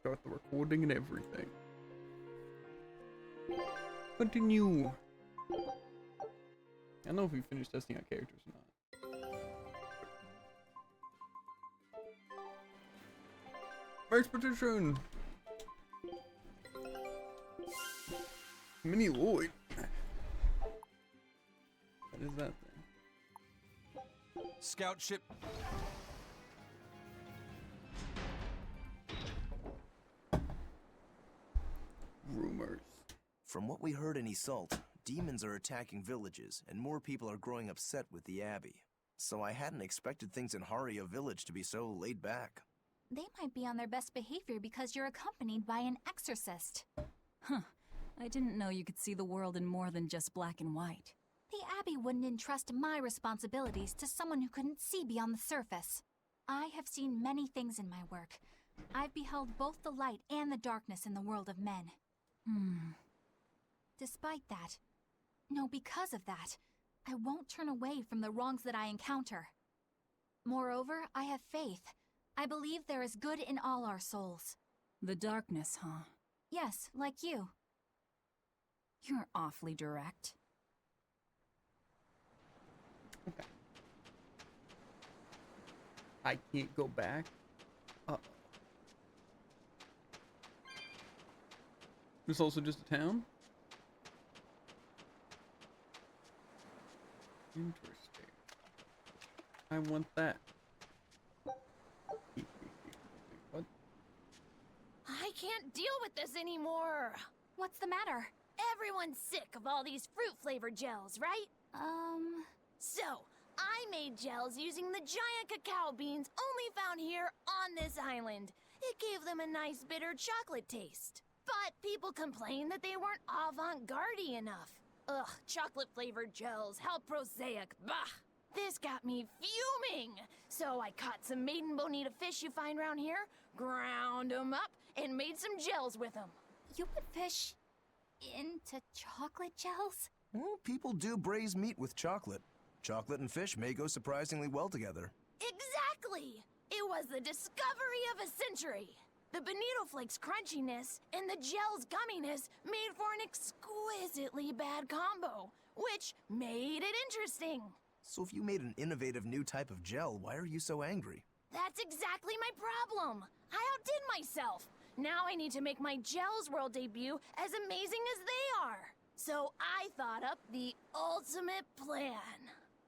start the recording and everything. Continue. I don't know if we finished testing out characters or not. Expedition! Mini Lloyd. What is that thing? Scout ship. Rumors. From what we heard in Iseult, demons are attacking villages, and more people are growing upset with the Abbey. So I hadn't expected things in Haria village to be so laid back. They might be on their best behavior because you're accompanied by an exorcist. Huh. I didn't know you could see the world in more than just black and white. The Abbey wouldn't entrust my responsibilities to someone who couldn't see beyond the surface. I have seen many things in my work. I've beheld both the light and the darkness in the world of men. Despite that, no, because of that, I won't turn away from the wrongs that I encounter. Moreover, I have faith. I believe there is good in all our souls. The darkness, huh? Yes, like you. You're awfully direct. Okay. I can't go back. It's also just a town? Interesting. I want that. What? I can't deal with this anymore. What's the matter? Everyone's sick of all these fruit-flavored gels, right? So, I made gels using the giant cacao beans only found here on this island. It gave them a nice bitter chocolate taste. But people complained that they weren't avant-garde enough. Ugh, chocolate-flavored gels, how prosaic, bah! This got me fuming! So I caught some maiden bonita fish you find around here, ground them up, and made some gels with them. You put fish into chocolate gels? Well, people do braise meat with chocolate. Chocolate and fish may go surprisingly well together. Exactly! It was the discovery of a century! The bonito flakes crunchiness and the gel's gumminess made for an exquisitely bad combo, which made it interesting. So if you made an innovative new type of gel, why are you so angry? That's exactly my problem. I outdid myself. Now I need to make my Gels World debut as amazing as they are. So I thought up the ultimate plan.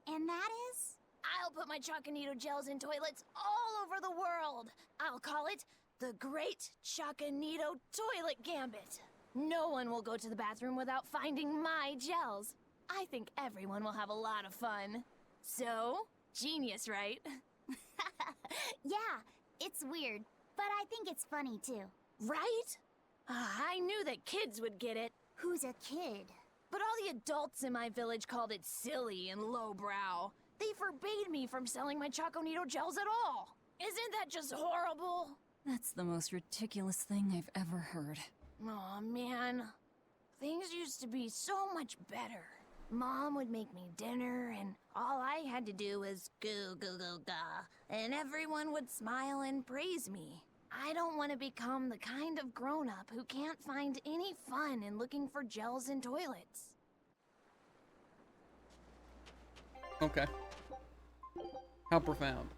And that is? I'll put my Choconito gels in toilets all over the world. I'll call it the Great Choconito Toilet Gambit. No one will go to the bathroom without finding my gels. I think everyone will have a lot of fun. So, genius, right? Yeah, it's weird, but I think it's funny too. Right? I knew that kids would get it. Who's a kid? But all the adults in my village called it silly and lowbrow. They forbade me from selling my Choconito gels at all. Isn't that just horrible? That's the most ridiculous thing I've ever heard. Aw, man. Things used to be so much better. Mom would make me dinner, and all I had to do was goo goo goo ga, and everyone would smile and praise me. I don't want to become the kind of grown-up who can't find any fun in looking for gels in toilets. Okay. How profound.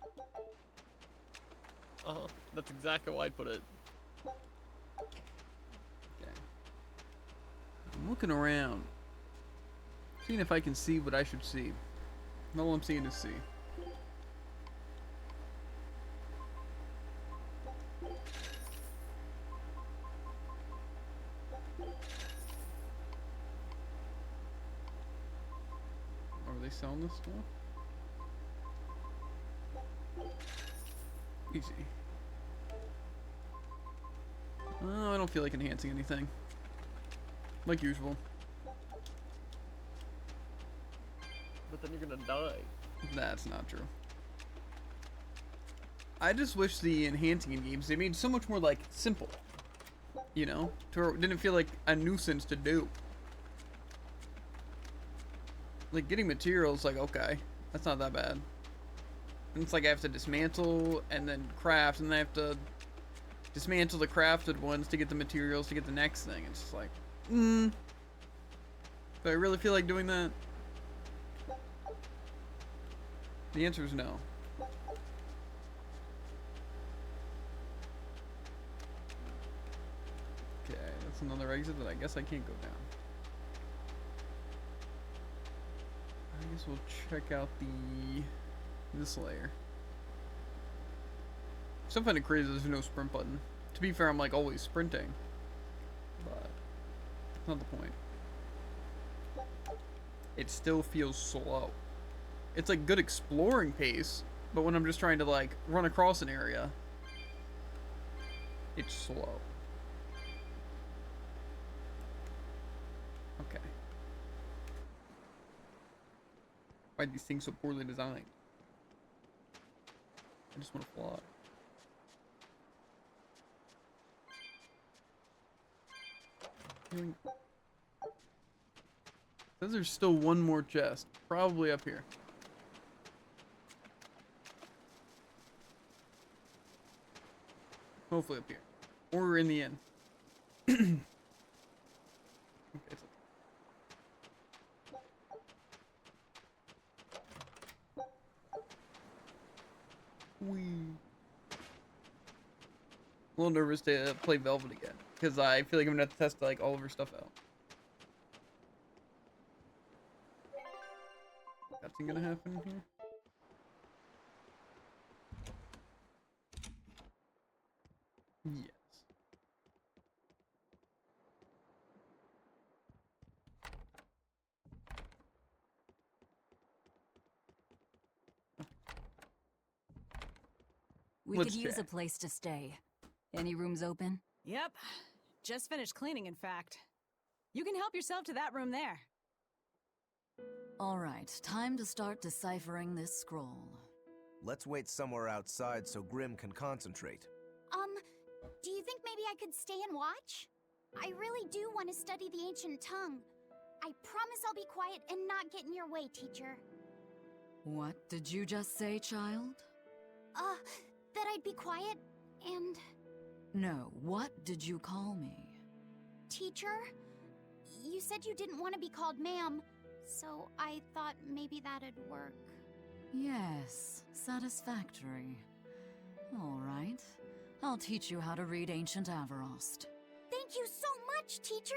That's exactly why I'd put it. Okay. I'm looking around. Seeing if I can see what I should see. All I'm seeing is sea. Are they selling this stuff? Easy. Oh, I don't feel like enhancing anything. Like usual. But then you're gonna die. That's not true. I just wish the enhancing in games, they made so much more, like, simple. You know? To where it didn't feel like a nuisance to do. Like, getting materials, like, okay, that's not that bad. And it's like I have to dismantle, and then craft, and then I have to dismantle the crafted ones to get the materials to get the next thing. It's just like, do I really feel like doing that? The answer is no. Okay, that's another exit that I guess I can't go down. I guess we'll check out this layer. Still find it crazy there's no sprint button. To be fair, I'm like always sprinting, but that's not the point. It still feels slow. It's like good exploring pace, but when I'm just trying to like run across an area, it's slow. Okay. Why are these things so poorly designed? I just want to fly. Says there's still one more chest, probably up here. Hopefully up here, or in the inn. Okay, so wee. A little nervous to play Velvet again, because I feel like I'm gonna have to test like all of her stuff out. Nothing gonna happen here. Yes. We Let's could use a check. place to stay. Any rooms open? Yep. Just finished cleaning, in fact. You can help yourself to that room there. All right, time to start deciphering this scroll. Let's wait somewhere outside so Grim can concentrate. Do you think maybe I could stay and watch? I really do want to study the ancient tongue. I promise I'll be quiet and not get in your way, teacher. What did you just say, child? That I'd be quiet and... No, what did you call me? Teacher? You said you didn't want to be called ma'am, so I thought maybe that'd work. Yes, satisfactory. All right, I'll teach you how to read Ancient Avarost. Thank you so much, teacher!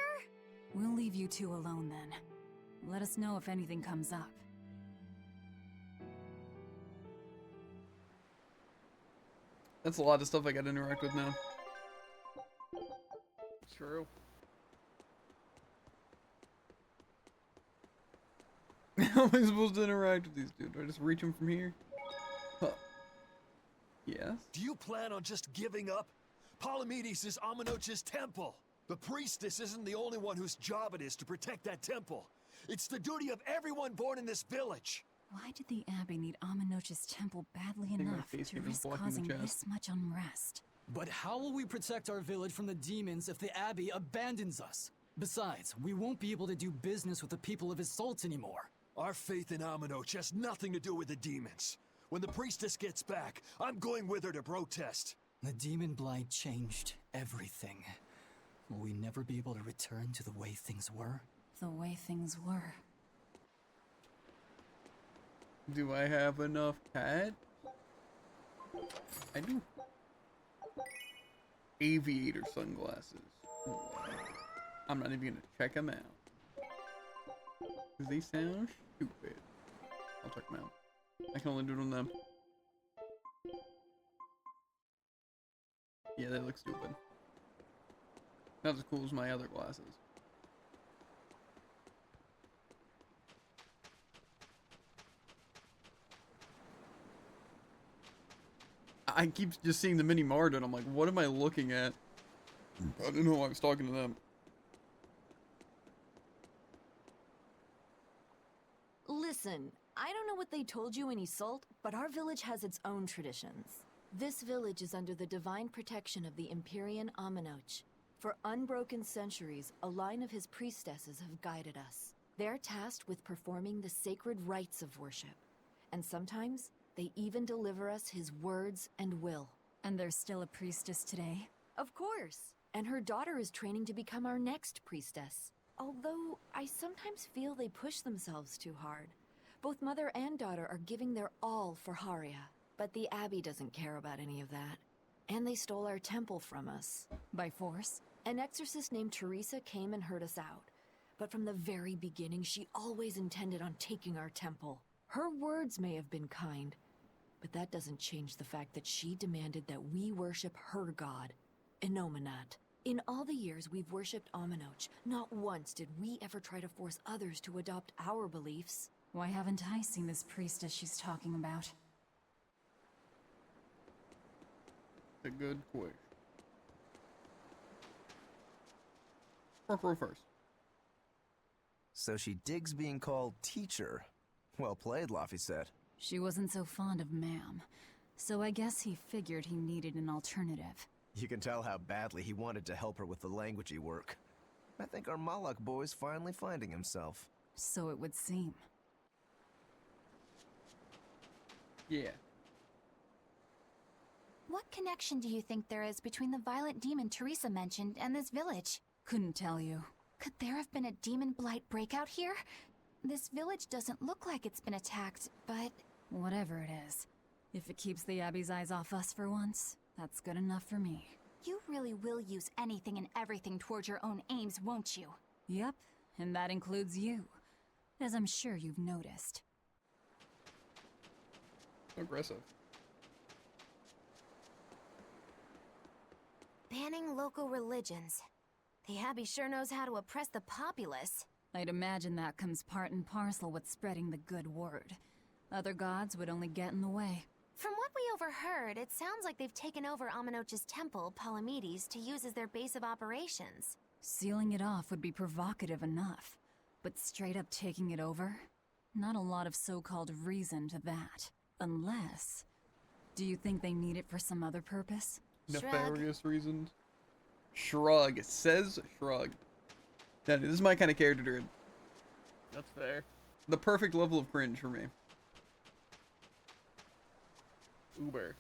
We'll leave you two alone then. Let us know if anything comes up. That's a lot of stuff I gotta interact with now. True. How am I supposed to interact with these dudes? Do I just reach them from here? Huh. Yes? Do you plan on just giving up? Palamedes is Amenoch's temple. The priestess isn't the only one whose job it is to protect that temple. It's the duty of everyone born in this village. Why did the Abbey need Amenoch's temple badly think my enough face to came risk blocking the causing chest. this much unrest? But how will we protect our village from the demons if the Abbey abandons us? Besides, we won't be able to do business with the people of Isolt anymore. Our faith in Amenoch has nothing to do with the demons. When the priestess gets back, I'm going with her to protest. The demon blight changed everything. Will we never be able to return to the way things were? The way things were. Do I have enough cat? I do. Aviator sunglasses. I'm not even gonna check them out. Cause they sound stupid. I'll check them out. I can only do it on them. Yeah, they look stupid. Not as cool as my other glasses. I keep just seeing the mini Marta and I'm like, what am I looking at? I didn't know I was talking to them. Listen, I don't know what they told you in Isolt, but our village has its own traditions. This village is under the divine protection of the Empyrean Amenoch. For unbroken centuries, a line of his priestesses have guided us. They're tasked with performing the sacred rites of worship. And sometimes, they even deliver us his words and will. And there's still a priestess today? Of course. And her daughter is training to become our next priestess. Although, I sometimes feel they push themselves too hard. Both mother and daughter are giving their all for Haria. But the Abbey doesn't care about any of that. And they stole our temple from us. By force? An exorcist named Teresa came and heard us out. But from the very beginning, she always intended on taking our temple. Her words may have been kind, but that doesn't change the fact that she demanded that we worship her god, Inominat. In all the years we've worshipped Aminoch, not once did we ever try to force others to adopt our beliefs. Why haven't I seen this priestess she's talking about? A good question. Roll first. So she digs being called teacher. Well played, Laphicet. She wasn't so fond of ma'am, so I guess he figured he needed an alternative. You can tell how badly he wanted to help her with the languagey work. I think our Malak boy's finally finding himself. So it would seem. Yeah. What connection do you think there is between the violent demon Teresa mentioned and this village? Couldn't tell you. Could there have been a demon blight breakout here? This village doesn't look like it's been attacked, but... Whatever it is. If it keeps the Abbey's eyes off us for once, that's good enough for me. You really will use anything and everything towards your own aims, won't you? Yep, and that includes you. As I'm sure you've noticed. Aggressive. Banning local religions. The Abbey sure knows how to oppress the populace. I'd imagine that comes part and parcel with spreading the good word. Other gods would only get in the way. From what we overheard, it sounds like they've taken over Aminoch's temple, Palamedes, to use as their base of operations. Sealing it off would be provocative enough, but straight up taking it over? Not a lot of so-called reason to that. Unless... Do you think they need it for some other purpose? Nefarious reasons? Shrug. It says shrug. Yeah, this is my kind of character, dude. That's fair. The perfect level of cringe for me. Uber.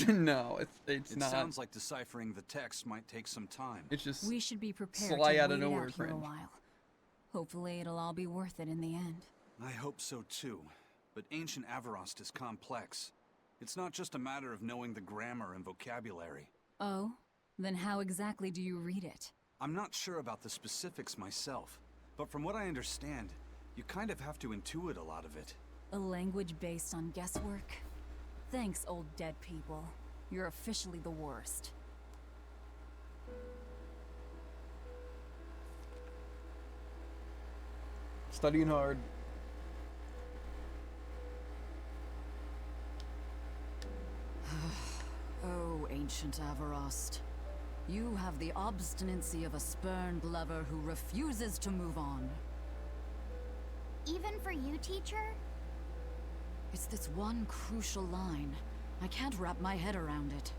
No, it's not. It sounds like deciphering the text might take some time. It's just We should be prepared sly to out of wait nowhere out here a cringe. while. Hopefully it'll all be worth it in the end. I hope so too. But ancient Avarost is complex. It's not just a matter of knowing the grammar and vocabulary. Oh? Then how exactly do you read it? I'm not sure about the specifics myself, but from what I understand, you kind of have to intuit a lot of it. A language based on guesswork? Thanks, old dead people. You're officially the worst. studying hard. Oh, ancient Avarost. You have the obstinacy of a spurned lover who refuses to move on. Even for you, teacher? It's this one crucial line. I can't wrap my head around it.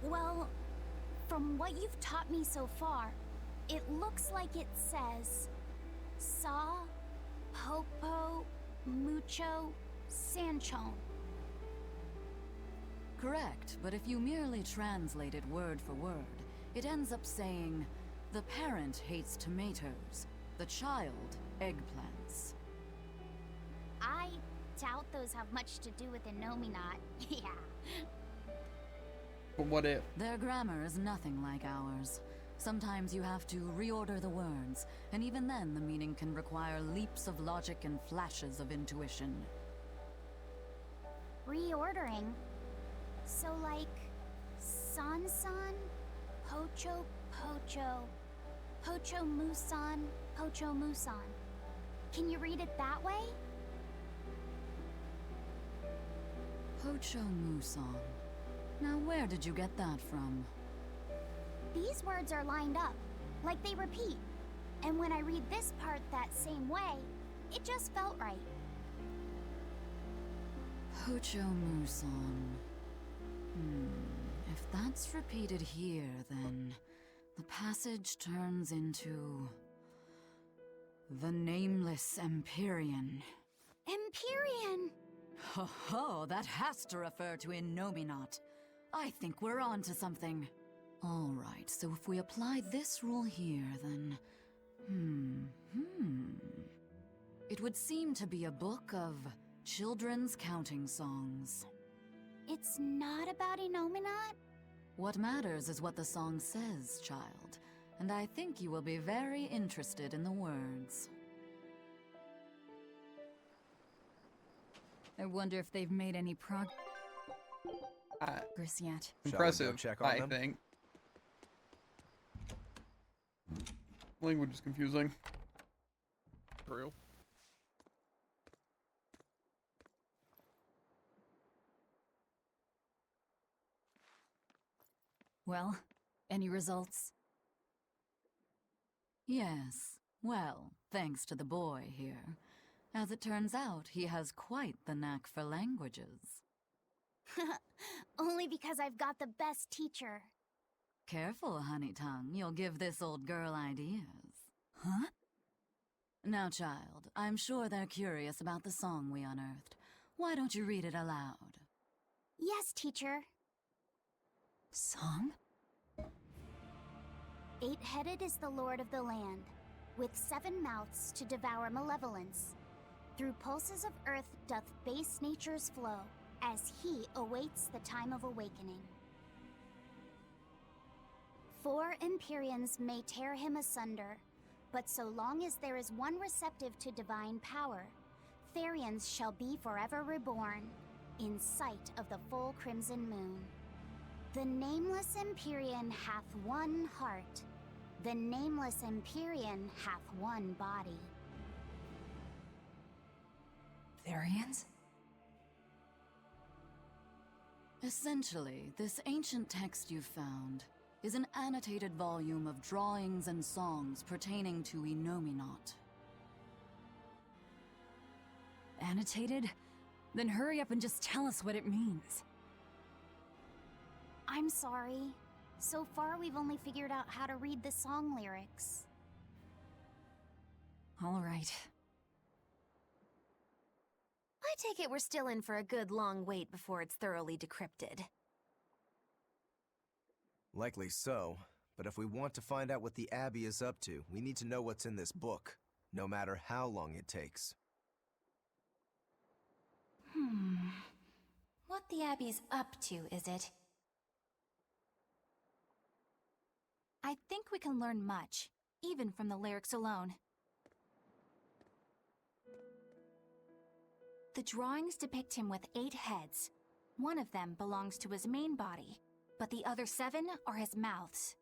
Well, from what you've taught me so far, it looks like it says... Sa, Popo, Mucho, Sanchon. Correct, but if you merely translate it word for word, it ends up saying, the parent hates tomatoes, the child eggplants. I doubt those have much to do with Inominat. Yeah. But what if? Their grammar is nothing like ours. Sometimes you have to reorder the words, and even then the meaning can require leaps of logic and flashes of intuition. Reordering? So like... San-san, Pocho Pocho, Pocho Musan, Pocho Musan. Can you read it that way? Pocho Musan. Now where did you get that from? These words are lined up, like they repeat. And when I read this part that same way, it just felt right. Pocho Musan. If that's repeated here, then the passage turns into... the Nameless Empyrean. Empyrean! Ho ho, that has to refer to Innominat. I think we're on to something. Alright, so if we apply this rule here, then... It would seem to be a book of children's counting songs. It's not about Innominat? What matters is what the song says, child. And I think you will be very interested in the words. I wonder if they've made any progress yet. Impressive, check on I them? think. Language is confusing. True. Well, any results? Yes. Well, thanks to the boy here. As it turns out, he has quite the knack for languages. Only because I've got the best teacher. Careful, honey tongue. You'll give this old girl ideas. Huh? Now, child, I'm sure they're curious about the song we unearthed. Why don't you read it aloud? Yes, teacher. Song? 8-headed is the lord of the land, with 7 mouths to devour malevolence. Through pulses of earth doth base nature's flow, as he awaits the time of awakening. 4 Empyreans may tear him asunder, but so long as there is one receptive to divine power, Therians shall be forever reborn, in sight of the full crimson moon. The nameless Empyrean hath one heart. The nameless Empyrean hath one body. Therians? Essentially, this ancient text you found is an annotated volume of drawings and songs pertaining to Innominat. Annotated? Then hurry up and just tell us what it means. I'm sorry. So far, we've only figured out how to read the song lyrics. All right. I take it we're still in for a good long wait before it's thoroughly decrypted. Likely so, but if we want to find out what the Abbey is up to, we need to know what's in this book, no matter how long it takes. What the Abbey's up to, is it? I think we can learn much, even from the lyrics alone. The drawings depict him with 8 heads. One of them belongs to his main body, but the other 7 are his mouths.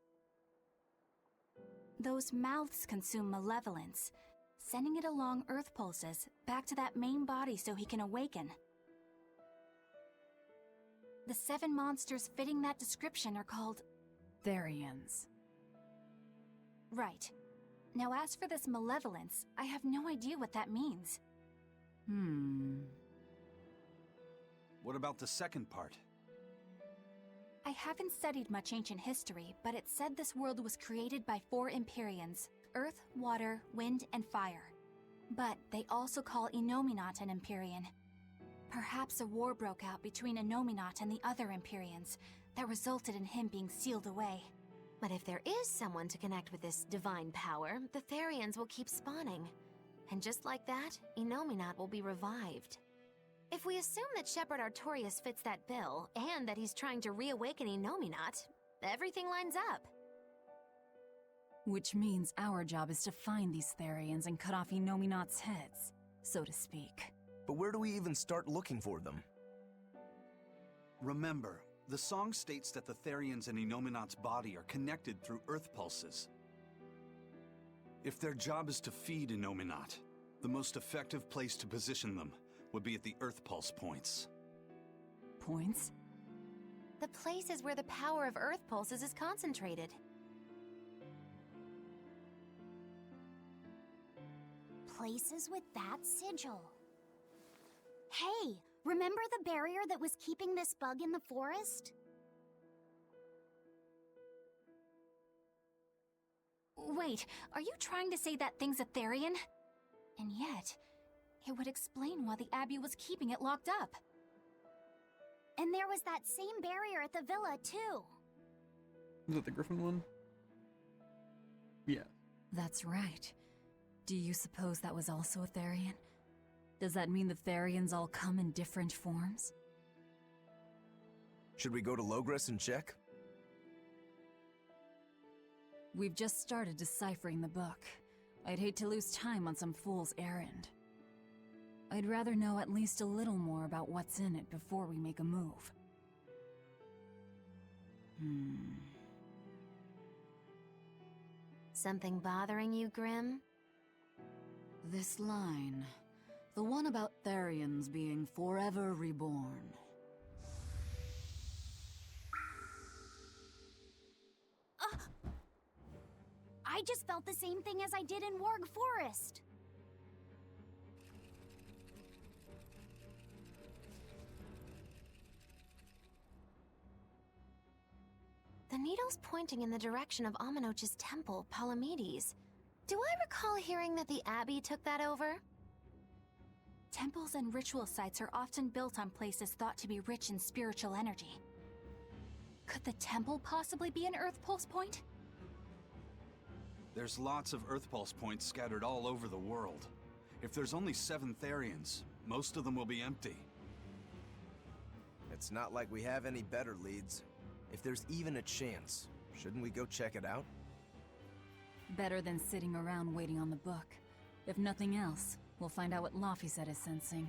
Those mouths consume malevolence, sending it along Earth pulses back to that main body so he can awaken. The 7 monsters fitting that description are called Therians. Right. Now as for this malevolence, I have no idea what that means. What about the second part? I haven't studied much ancient history, but it said this world was created by 4 Empyreans: Earth, Water, Wind, and Fire. But they also call Innominat an Empyrean. Perhaps a war broke out between Innominat and the other Empyreans that resulted in him being sealed away. But if there is someone to connect with this divine power, the Therians will keep spawning. And just like that, Innominat will be revived. If we assume that Shepherd Artorius fits that bill, and that he's trying to reawaken Innominat, everything lines up. Which means our job is to find these Therians and cut off Innominat's heads, so to speak. But where do we even start looking for them? Remember, the song states that the Therians and Innominat's body are connected through Earth pulses. If their job is to feed Innominat, the most effective place to position them would be at the Earth pulse points. Points? The place is where the power of Earth pulses is concentrated. Places with that sigil. Hey, remember the barrier that was keeping this bug in the forest? Wait, are you trying to say that thing's a Therian? And yet, It would explain why the Abbey was keeping it locked up. And there was that same barrier at the villa, too. Is it the Griffin one? Yeah. That's right. Do you suppose that was also a Therian? Does that mean the Therians all come in different forms? Should we go to Logres and check? We've just started deciphering the book. I'd hate to lose time on some fool's errand. I'd rather know at least a little more about what's in it before we make a move. Something bothering you, Grim? This line. The one about Therians being forever reborn. I just felt the same thing as I did in Warg Forest. The needle's pointing in the direction of Aminoch's temple, Palamedes. Do I recall hearing that the Abbey took that over? Temples and ritual sites are often built on places thought to be rich in spiritual energy. Could the temple possibly be an Earth Pulse point? There's lots of Earth Pulse points scattered all over the world. If there's only 7 Therians, most of them will be empty. It's not like we have any better leads. If there's even a chance, shouldn't we go check it out? Better than sitting around waiting on the book. If nothing else, we'll find out what Laphicet is sensing.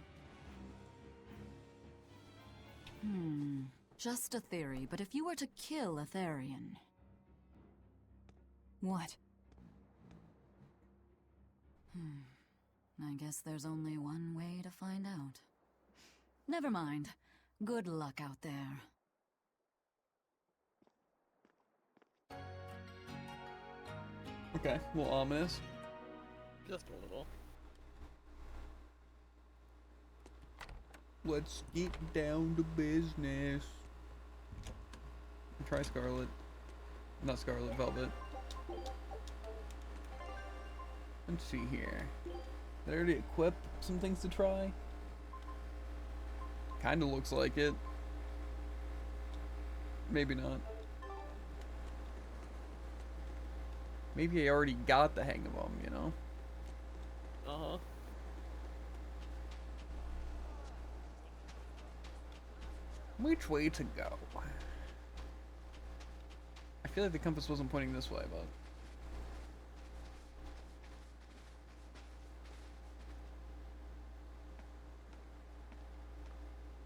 Just a theory, but if you were to kill a Therian... What? I guess there's only one way to find out. Never mind. Good luck out there. Okay, a little ominous. Just a little. Let's get down to business. Try Scarlet. Not Scarlet, Velvet. Let's see here. Did I already equip some things to try? Kinda looks like it. Maybe not. Maybe I already got the hang of them, you know? Uh-huh. Which way to go? I feel like the compass wasn't pointing this way, but...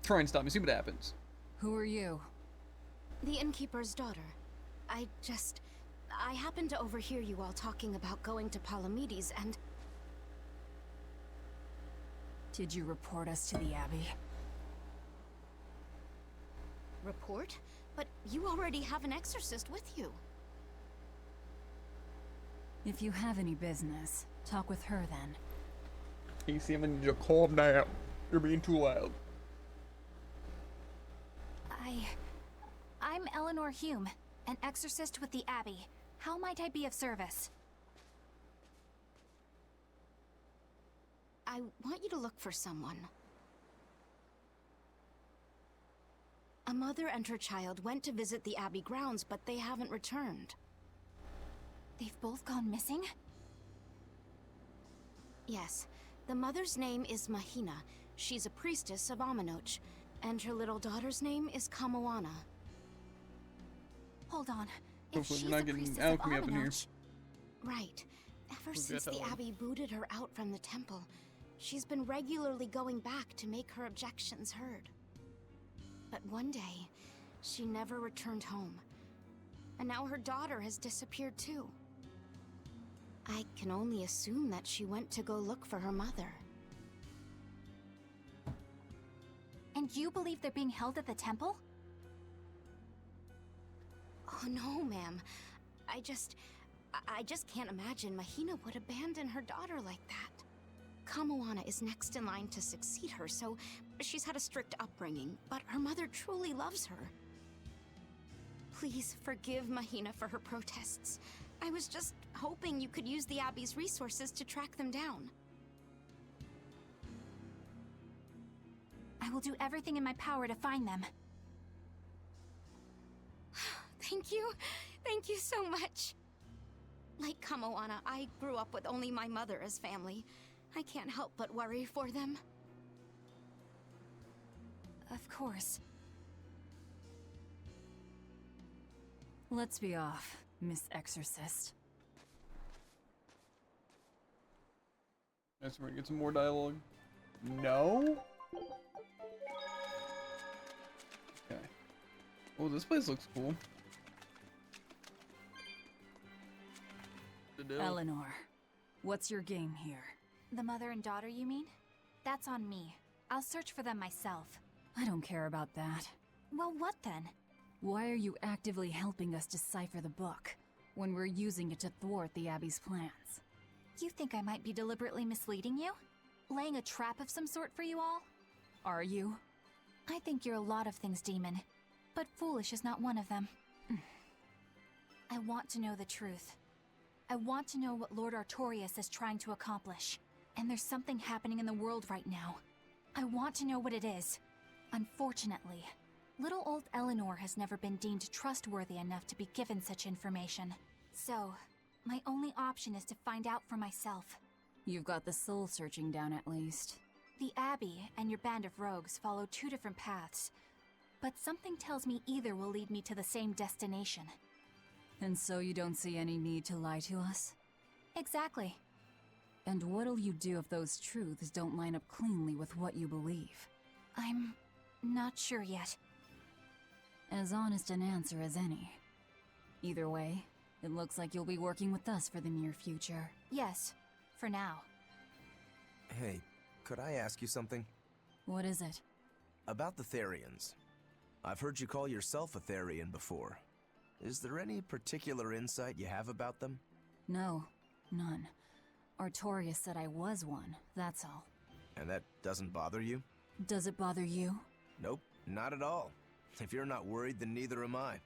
Try and stop me, see what happens. Who are you? The innkeeper's daughter. I happened to overhear you all talking about going to Palamedes and... Did you report us to the Abbey? Report? But you already have an exorcist with you. If you have any business, talk with her then. Casey, I'm gonna need you to calm down. You're being too loud. I'm Eleanor Hume, an exorcist with the Abbey. How might I be of service? I want you to look for someone. A mother and her child went to visit the Abbey grounds, but they haven't returned. They've both gone missing? Yes. The mother's name is Mahina. She's a priestess of Aminoch. And her little daughter's name is Kamoana. Hold on. Hopefully we're not getting alchemy up in here. Right. Ever We'll since get the that one. Abbey booted her out from the temple, she's been regularly going back to make her objections heard. But one day, she never returned home. And now her daughter has disappeared too. I can only assume that she went to go look for her mother. And you believe they're being held at the temple? Oh no, ma'am. I just can't imagine Mahina would abandon her daughter like that. Kamoana is next in line to succeed her, so she's had a strict upbringing, but her mother truly loves her. Please forgive Mahina for her protests. I was just hoping you could use the Abbey's resources to track them down. I will do everything in my power to find them. Thank you. Thank you so much. Like Kamoana, I grew up with only my mother as family. I can't help but worry for them. Of course. Let's be off, Miss Exorcist. Guess we're gonna get some more dialogue. No? Okay. Oh, this place looks cool. Eleanor, what's your game here? The mother and daughter, you mean? That's on me. I'll search for them myself. I don't care about that. Well, what then? Why are you actively helping us decipher the book, when we're using it to thwart the Abbey's plans? You think I might be deliberately misleading you? Laying a trap of some sort for you all? Are you? I think you're a lot of things, Demon. But foolish is not one of them. I want to know the truth. I want to know what Lord Artorias is trying to accomplish. And there's something happening in the world right now. I want to know what it is. Unfortunately, little old Eleanor has never been deemed trustworthy enough to be given such information. So, my only option is to find out for myself. You've got the soul searching down at least. The Abbey and your band of rogues follow two different paths, but something tells me either will lead me to the same destination. And so you don't see any need to lie to us? Exactly. And what'll you do if those truths don't line up cleanly with what you believe? I'm not sure yet. As honest an answer as any. Either way, it looks like you'll be working with us for the near future. Yes, for now. Hey, could I ask you something? What is it? About the Therians. I've heard you call yourself a Therian before. Is there any particular insight you have about them? No, none. Artorias said I was one, that's all. And that doesn't bother you? Does it bother you? Nope, not at all. If you're not worried, then neither am I.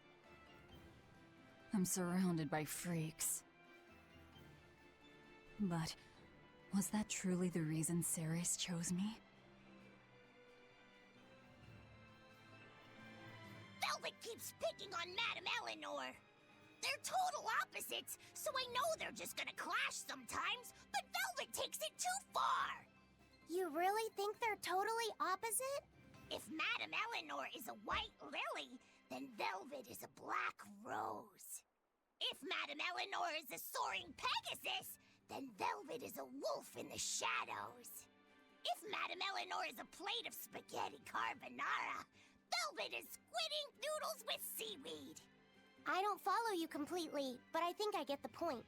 I'm surrounded by freaks. But was that truly the reason Ceres chose me? Velvet keeps picking on Madame Eleanor. They're total opposites, so I know they're just gonna clash sometimes, but Velvet takes it too far. You really think they're totally opposite? If Madame Eleanor is a white lily, then Velvet is a black rose. If Madame Eleanor is a soaring Pegasus, then Velvet is a wolf in the shadows. If Madame Eleanor is a plate of spaghetti carbonara, Velvet is squidding noodles with seaweed. I don't follow you completely, but I think I get the point.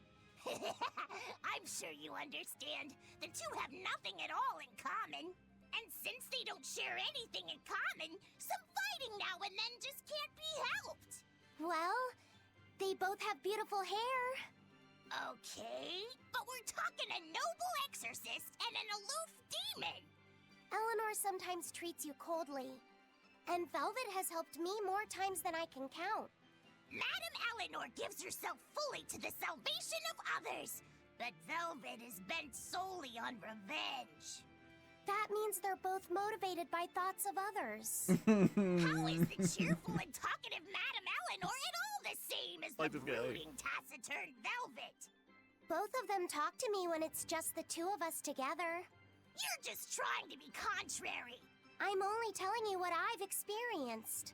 I'm sure you understand. The two have nothing at all in common. And since they don't share anything in common, some fighting now and then just can't be helped. Well, they both have beautiful hair. Okay, but we're talking a noble exorcist and an aloof demon. Eleanor sometimes treats you coldly. And Velvet has helped me more times than I can count. Madame Eleanor gives herself fully to the salvation of others, but Velvet is bent solely on revenge. That means they're both motivated by thoughts of others. How is the cheerful and talkative Madame Eleanor at all the same as the brooding, taciturn Velvet? Both of them talk to me when it's just the two of us together. You're just trying to be contrary. I'm only telling you what I've experienced.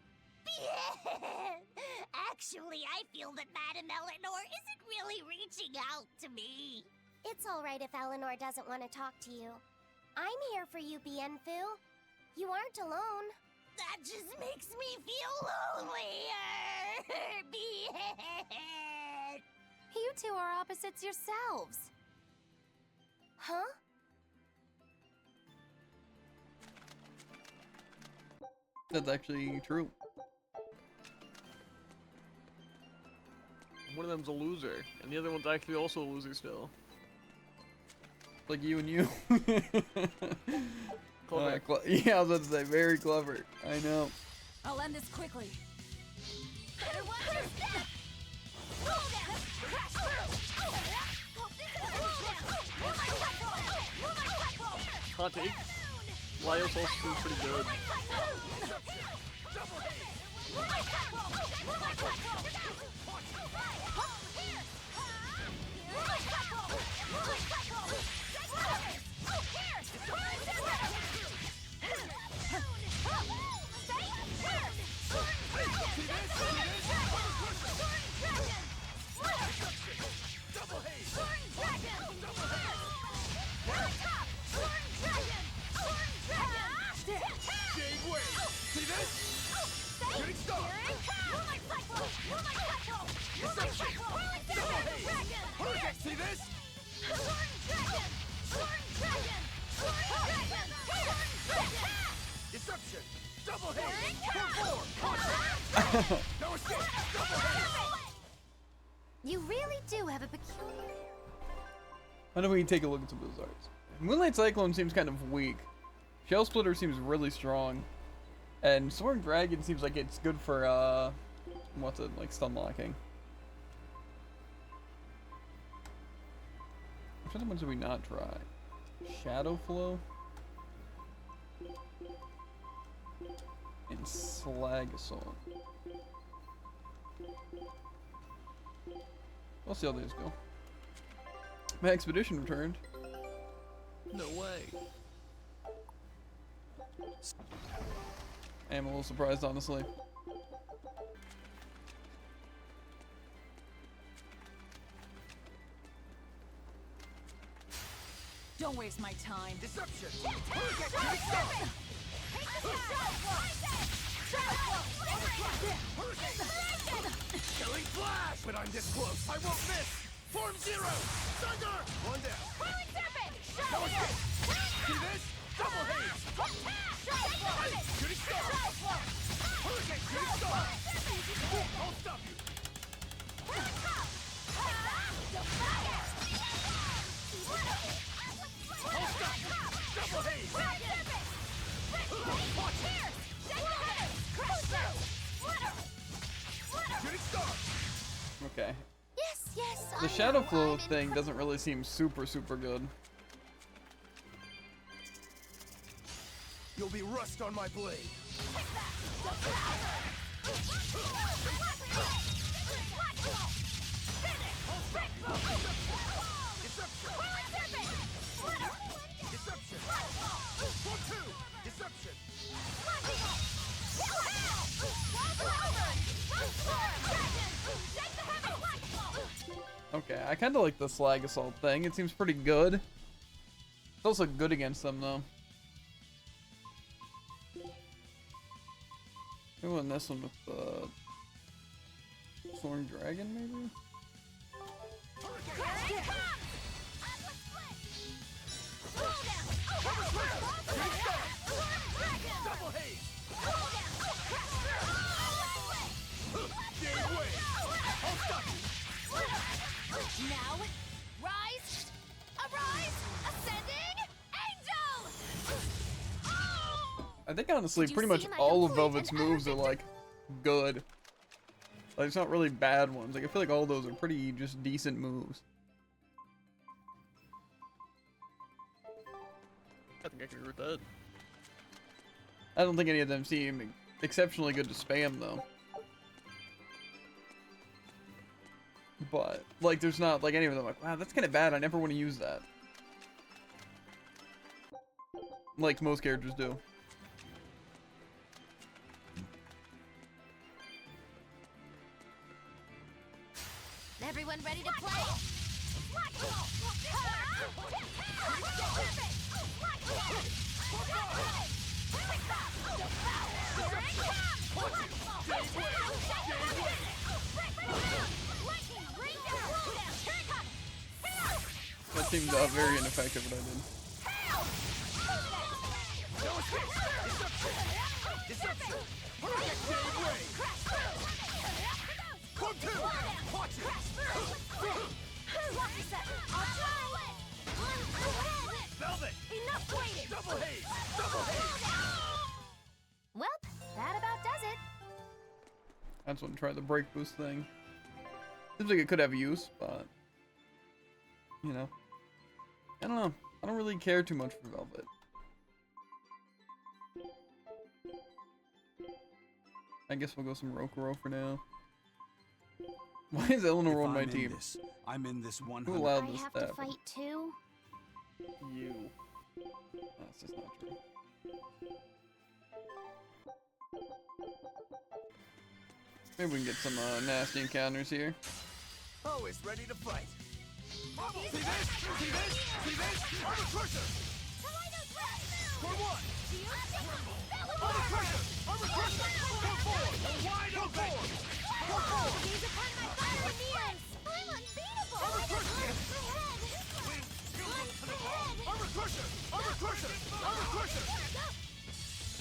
Actually, I feel that Madame Eleanor isn't really reaching out to me. It's all right if Eleanor doesn't want to talk to you. I'm here for you, Bienfu. You aren't alone. That just makes me feel lonelier. Bien. You two are opposites yourselves. Huh? That's actually true. One of them's a loser, and the other one's actually also a loser still. Like you and you. Clever. Yeah, I was about to say, very clever. I know. I'll end this quickly. Better watch your step! Roll down! Crash through! Conti. Lyos also seems pretty good. See this? Deception! Double hit! No escape! Double hit! You really do have a peculiar... Why don't we take a look at some of those arts? Moonlight Cyclone seems kind of weak. Shell Splitter seems really strong. And Sword Dragon seems like it's good for, what's it, like stun locking. Which other ones did we not try? Shadow Flow? And Slag Assault. We'll see how these go. My expedition returned. No way. I am a little surprised, honestly. Don't waste my time. Deception! Killing flash! But I'm this close. I won't miss! Form zero! Thunder! One down. No escape! See this? Double haze! Shooting star! Hurricane! Shooting star! I'll stop you! I'll stop you! Double haze! Watch it! Shooting star! Okay. Yes, The Shadow Flow thing doesn't really seem super good. You'll be rust on my blade. Deception! For two! Deception! Okay, I kind of like the Slag Assault thing. It seems pretty good. It's also good against them, though. Maybe win this one with the Sword Dragon, maybe? Double haze! I'll stop you! Now, rise! Arise! Ascending angel! I think honestly, Did you pretty much see my all of complete Velvet's and moves are like good. Like it's not really bad ones. Like I feel like all those are pretty just decent moves. I think I can agree with that. I don't think any of them seem exceptionally good to spam though. But like there's not like any of them like, wow, that's kind of bad. I never want to use that. Like most characters do. Everyone ready to play? That seemed very ineffective what I did. Deception! Come to! Watch it! Velvet! Enough waiting! Double haze! Double haze! Well, that about does it. I just want to try the break boost thing. Seems like it could have use, but you know, I don't know. I don't really care too much for Velvet. I guess we'll go some Rokuro for now. Why is Eleanor on my team? I'm in this 100. Who allowed I this have to to happen? fight too? You. That's just not true. Maybe we can get some nasty encounters here. Always ready to fight. See this? See this? See this? Armor crusher! For one! Armor crusher! Armor crusher! For four! Wide open! For four! He's upon my fire mirrors! I'm unbeatable! Armor crusher! My Armor crusher! Armor crusher! Armor crusher!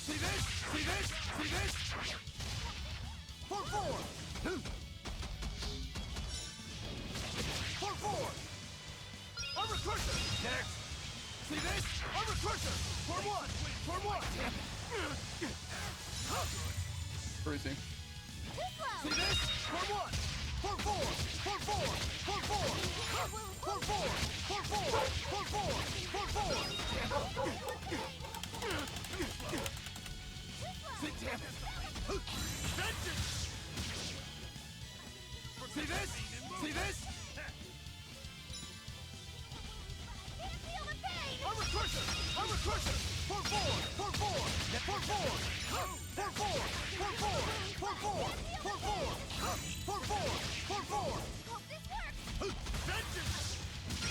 See this? See this? See this? For four! For four! Armor crusher! Next! See this? Armor crusher! For one! For one! Crazy. See this? For one! For four! For four! For four! For four! For four! For four! For four! See, damn it! Vengeance! See this? See this? Armor crusher! Armor crusher! For four! For four! For four! For four! For four! For four! For four! For four! For four! Vengeance!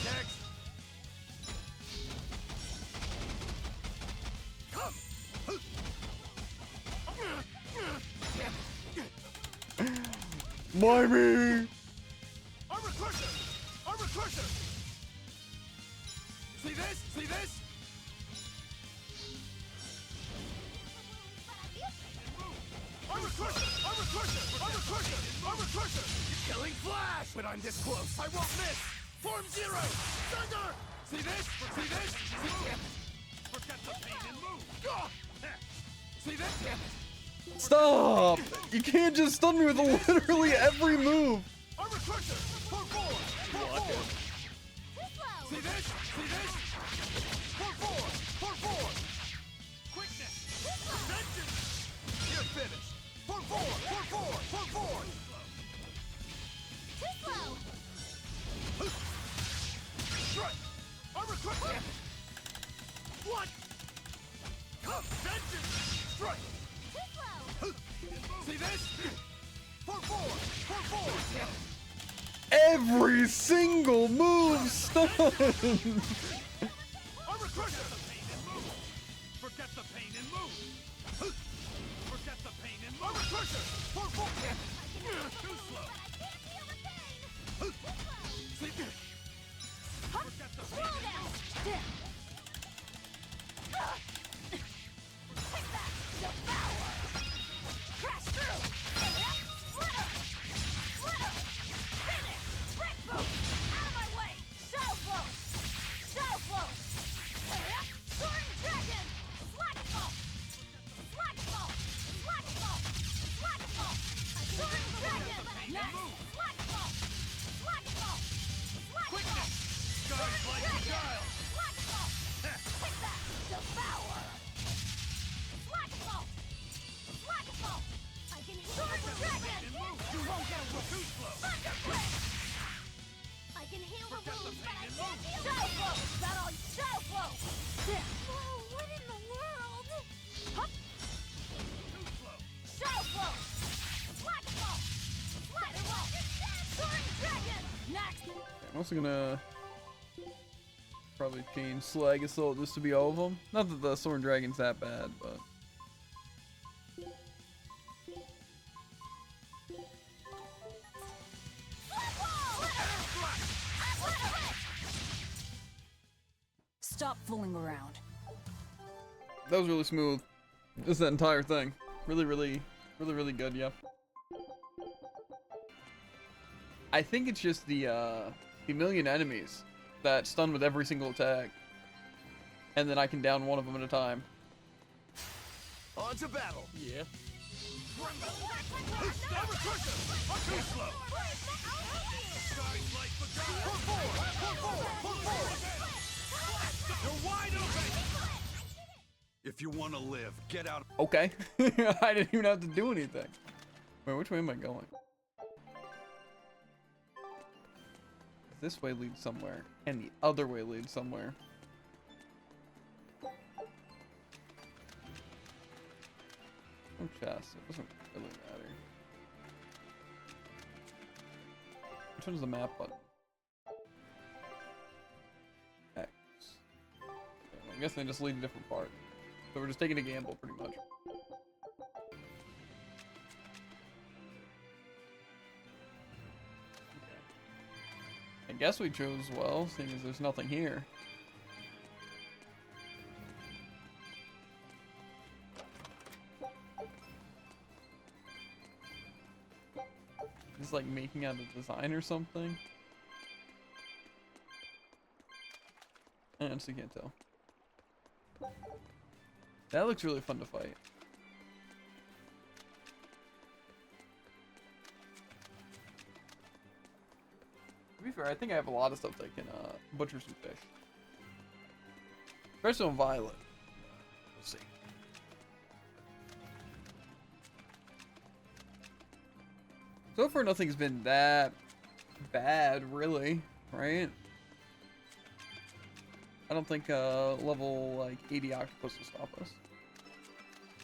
Next! Mimey! Armor crusher! Armor crusher! See this? See this? Armor crusher! Armor crusher! Armor crusher! Armor crusher! Killing flash! But I'm this close, I won't miss! Form zero! Thunder! See this? See this? See this? Forget the pain and move! See this? Stop! You can't just stun me with literally every move! Armor crusher! For four! For four! See this? See this? For four! For four! Quickness! Vengeance! You're finished! For four! For four! For four! Strike! Armor crusher! What? Vengeance! Strike! See this? For four! For four! Every single move stun! Armor crusher! Forget the pain and move! Forget the pain and move! Armor crusher! For four! Too slow! See this? Forget the pain and move! Crash through! Flitter! Flitter! Finish! Brick boom! Out of my way! Shadow flow! Shadow flow! Soaring dragon! Slack fall! Slack fall! Slack fall! Slack fall! Soaring dragon! Next! Slack fall! Slack fall! Slack fall! Guys like the child! Slack fall! Take that! Devour! Slack fall! Slack fall! I can heal the dragon! You won't get away! Too slow! Thunder Blade! I can heal the wounds, but I can't heal Shadow Flow! That all Shadow Flow! Whoa, what in the world? Hup! Too slow! Shadow Flow! Slack fall! Slack fall! Soaring dragon! Next! I'm also gonna probably change Slag Assault just to be all of them. Not that the Sword Dragon's that bad, but Stop fooling around. that was really smooth. Just that entire thing. Really good, yep. I think it's just the million enemies that stun with every single attack. And then I can down one of them at a time. On to battle! Yeah. Armor crusher! Too slow! Guys like the child! For four! For four! For four! You're wide open! If you want to live, get out. Okay. I didn't even have to do anything. Wait, which way am I going? This way leads somewhere, and the other way leads somewhere. No chest. It doesn't really matter. Which one's the map button? X. Okay, well, I guess they just lead a different part. So we're just taking a gamble, pretty much. I guess we chose well, seeing as there's nothing here. It's like making out a design or something. I honestly can't tell. That looks really fun to fight. To be fair, I think I have a lot of stuff that can butcher some fish. Especially on Violet. We'll see. So far, nothing's been that bad, really, right? I don't think level like 80 octopus will stop us.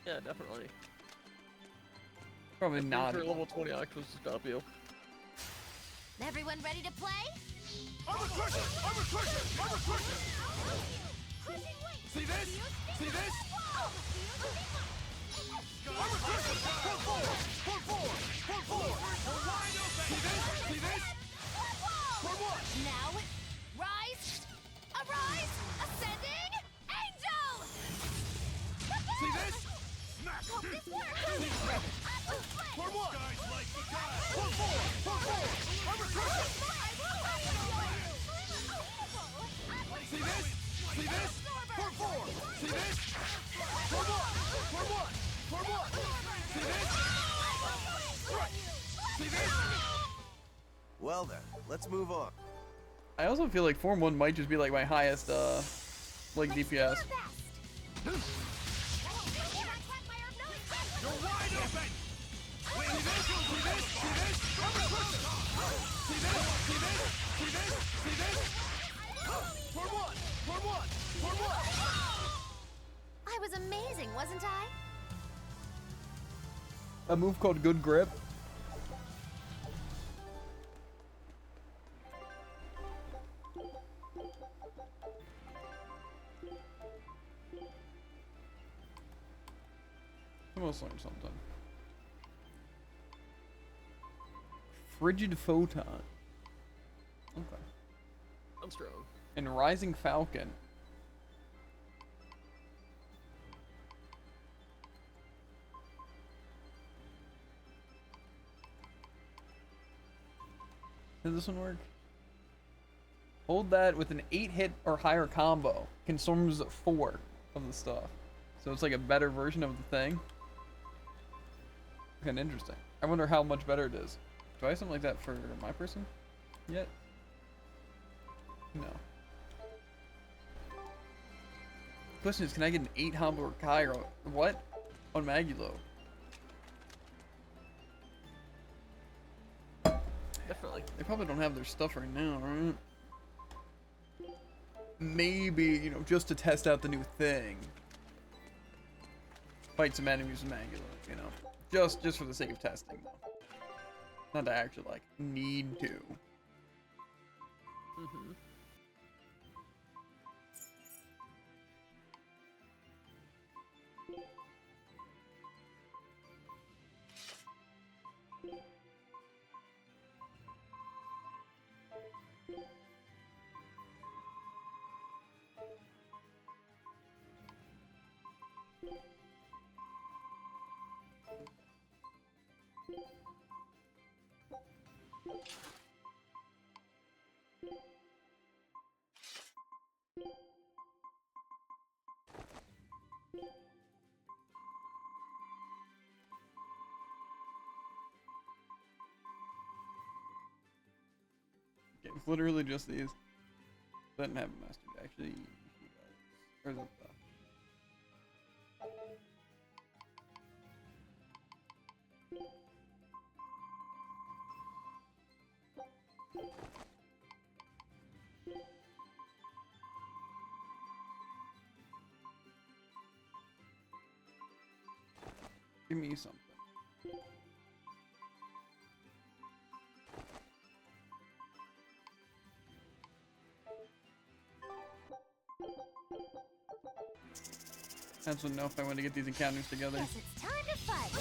Yeah, definitely. Probably not. For level 20 octopus to stop you. Everyone ready to play? I'm a crusher! I'm a crusher! I'm a crusher! See this? See this? I'm a crusher! Pull forward! Pull forward! Pull forward! We're wide open! See this? See this? For what? Now, rise, arise, ascending, angel! See this? Smash! Hope this works! For what? Guys like the guys! Pull forward! Pull forward! I'm a crusher! See this? See this? For four! See this? For what? For what? For what? See this? Right! See this? Well then, let's move on. I also feel like Form 1 might just be like my highest like DPS. You're wide open! Wait, see this? See this? See this? I'm a crusher! See this? See this? See this? See this? For what? For what? For what? I was amazing, wasn't I? A move called Good Grip. I must learn something. Frigid Photon. Okay. I'm strong. And Rising Falcon. Does this one work? Hold that with an 8-hit or higher combo. Consumes 4 of the stuff. So it's like a better version of the thing. Kinda interesting. I wonder how much better it is. Do I have something like that for my person yet? No. Question is, can I get an 8 Humble or Cairo? What? On Magulo? Definitely. They probably don't have their stuff right now, right? Maybe, you know, just to test out the new thing. Fight some enemies with Magulo, you know. Just for the sake of testing, though. Not to actually, like, need to. Mm-hmm. Okay, it's literally just these. Doesn't have a master. Actually, he does. Or is it the... Give me something. That's enough. I want to get these encounters together. Guess it's time to fight.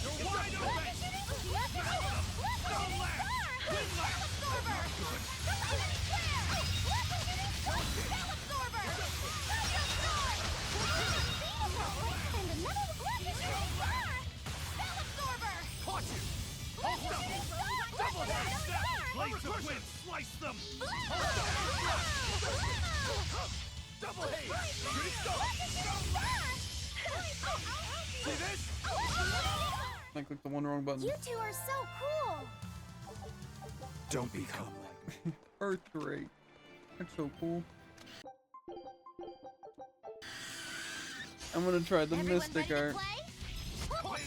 You're wide open! Don't laugh! Wind Caught you! Hold up! Double hit! Blades of wind, slice them! Double hit! Shooting star! See this? I clicked the one wrong button. You two are so cool. Don't become like me. Earth Drake. That's so cool. I'm gonna try the Mystic Art. You're wide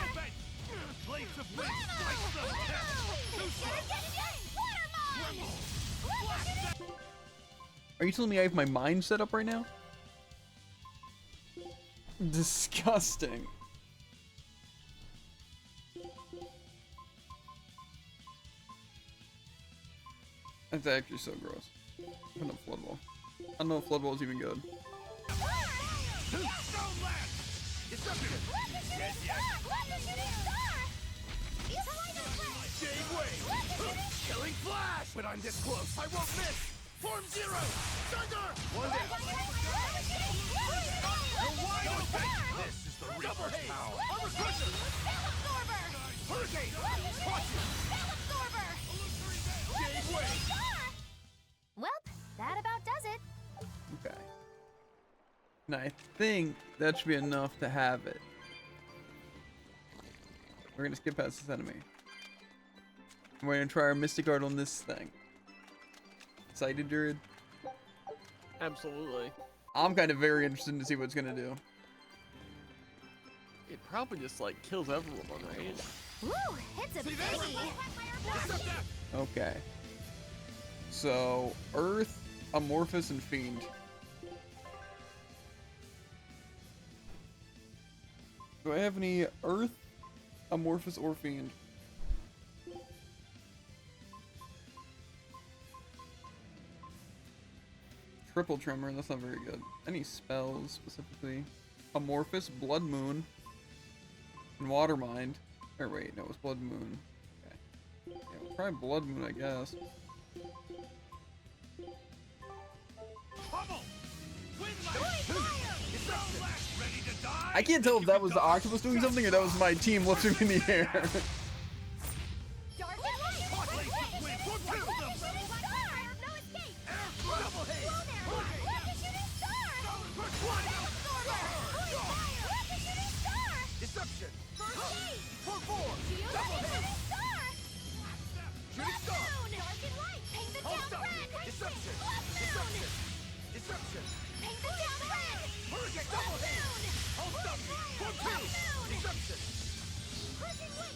open! Blades of wind, slice them! Are you telling me I have my mind set up right now? Disgusting. That's actually so gross. From the Flood Wall. I don't know if Flood Wall is even good. Killing flash! When I'm this close, I won't miss! Form zero! Thunder! One down! You're wide open! This is the real power! Armor crusher! Hurricane! Watch it! Jade wave! Well, that about does it. Okay. And I think that should be enough to have it. We're gonna skip past this enemy. We're gonna try our Mystic Art on this thing. Excited, Druid? Absolutely. I'm kind of very interested to see what it's gonna do. It probably just like kills everyone, right? Woo, it's a biggie. Okay. So, Earth, Amorphous, and Fiend. Do I have any Earth, Amorphous, or Fiend? Triple Tremor, that's not very good. Any spells, specifically? Amorphous, Blood Moon, and Water Mind. Or wait, no, it was Blood Moon. Okay. Yeah, we'll try Blood Moon, I guess. I can't tell if that was the octopus doing something or that was my team lifting in the air. Deception! For four! Double hit! Shooting star! Hold up! Deception! Deception! Deception! Hurricane double hit! Hold up! For two! Deception! Deception!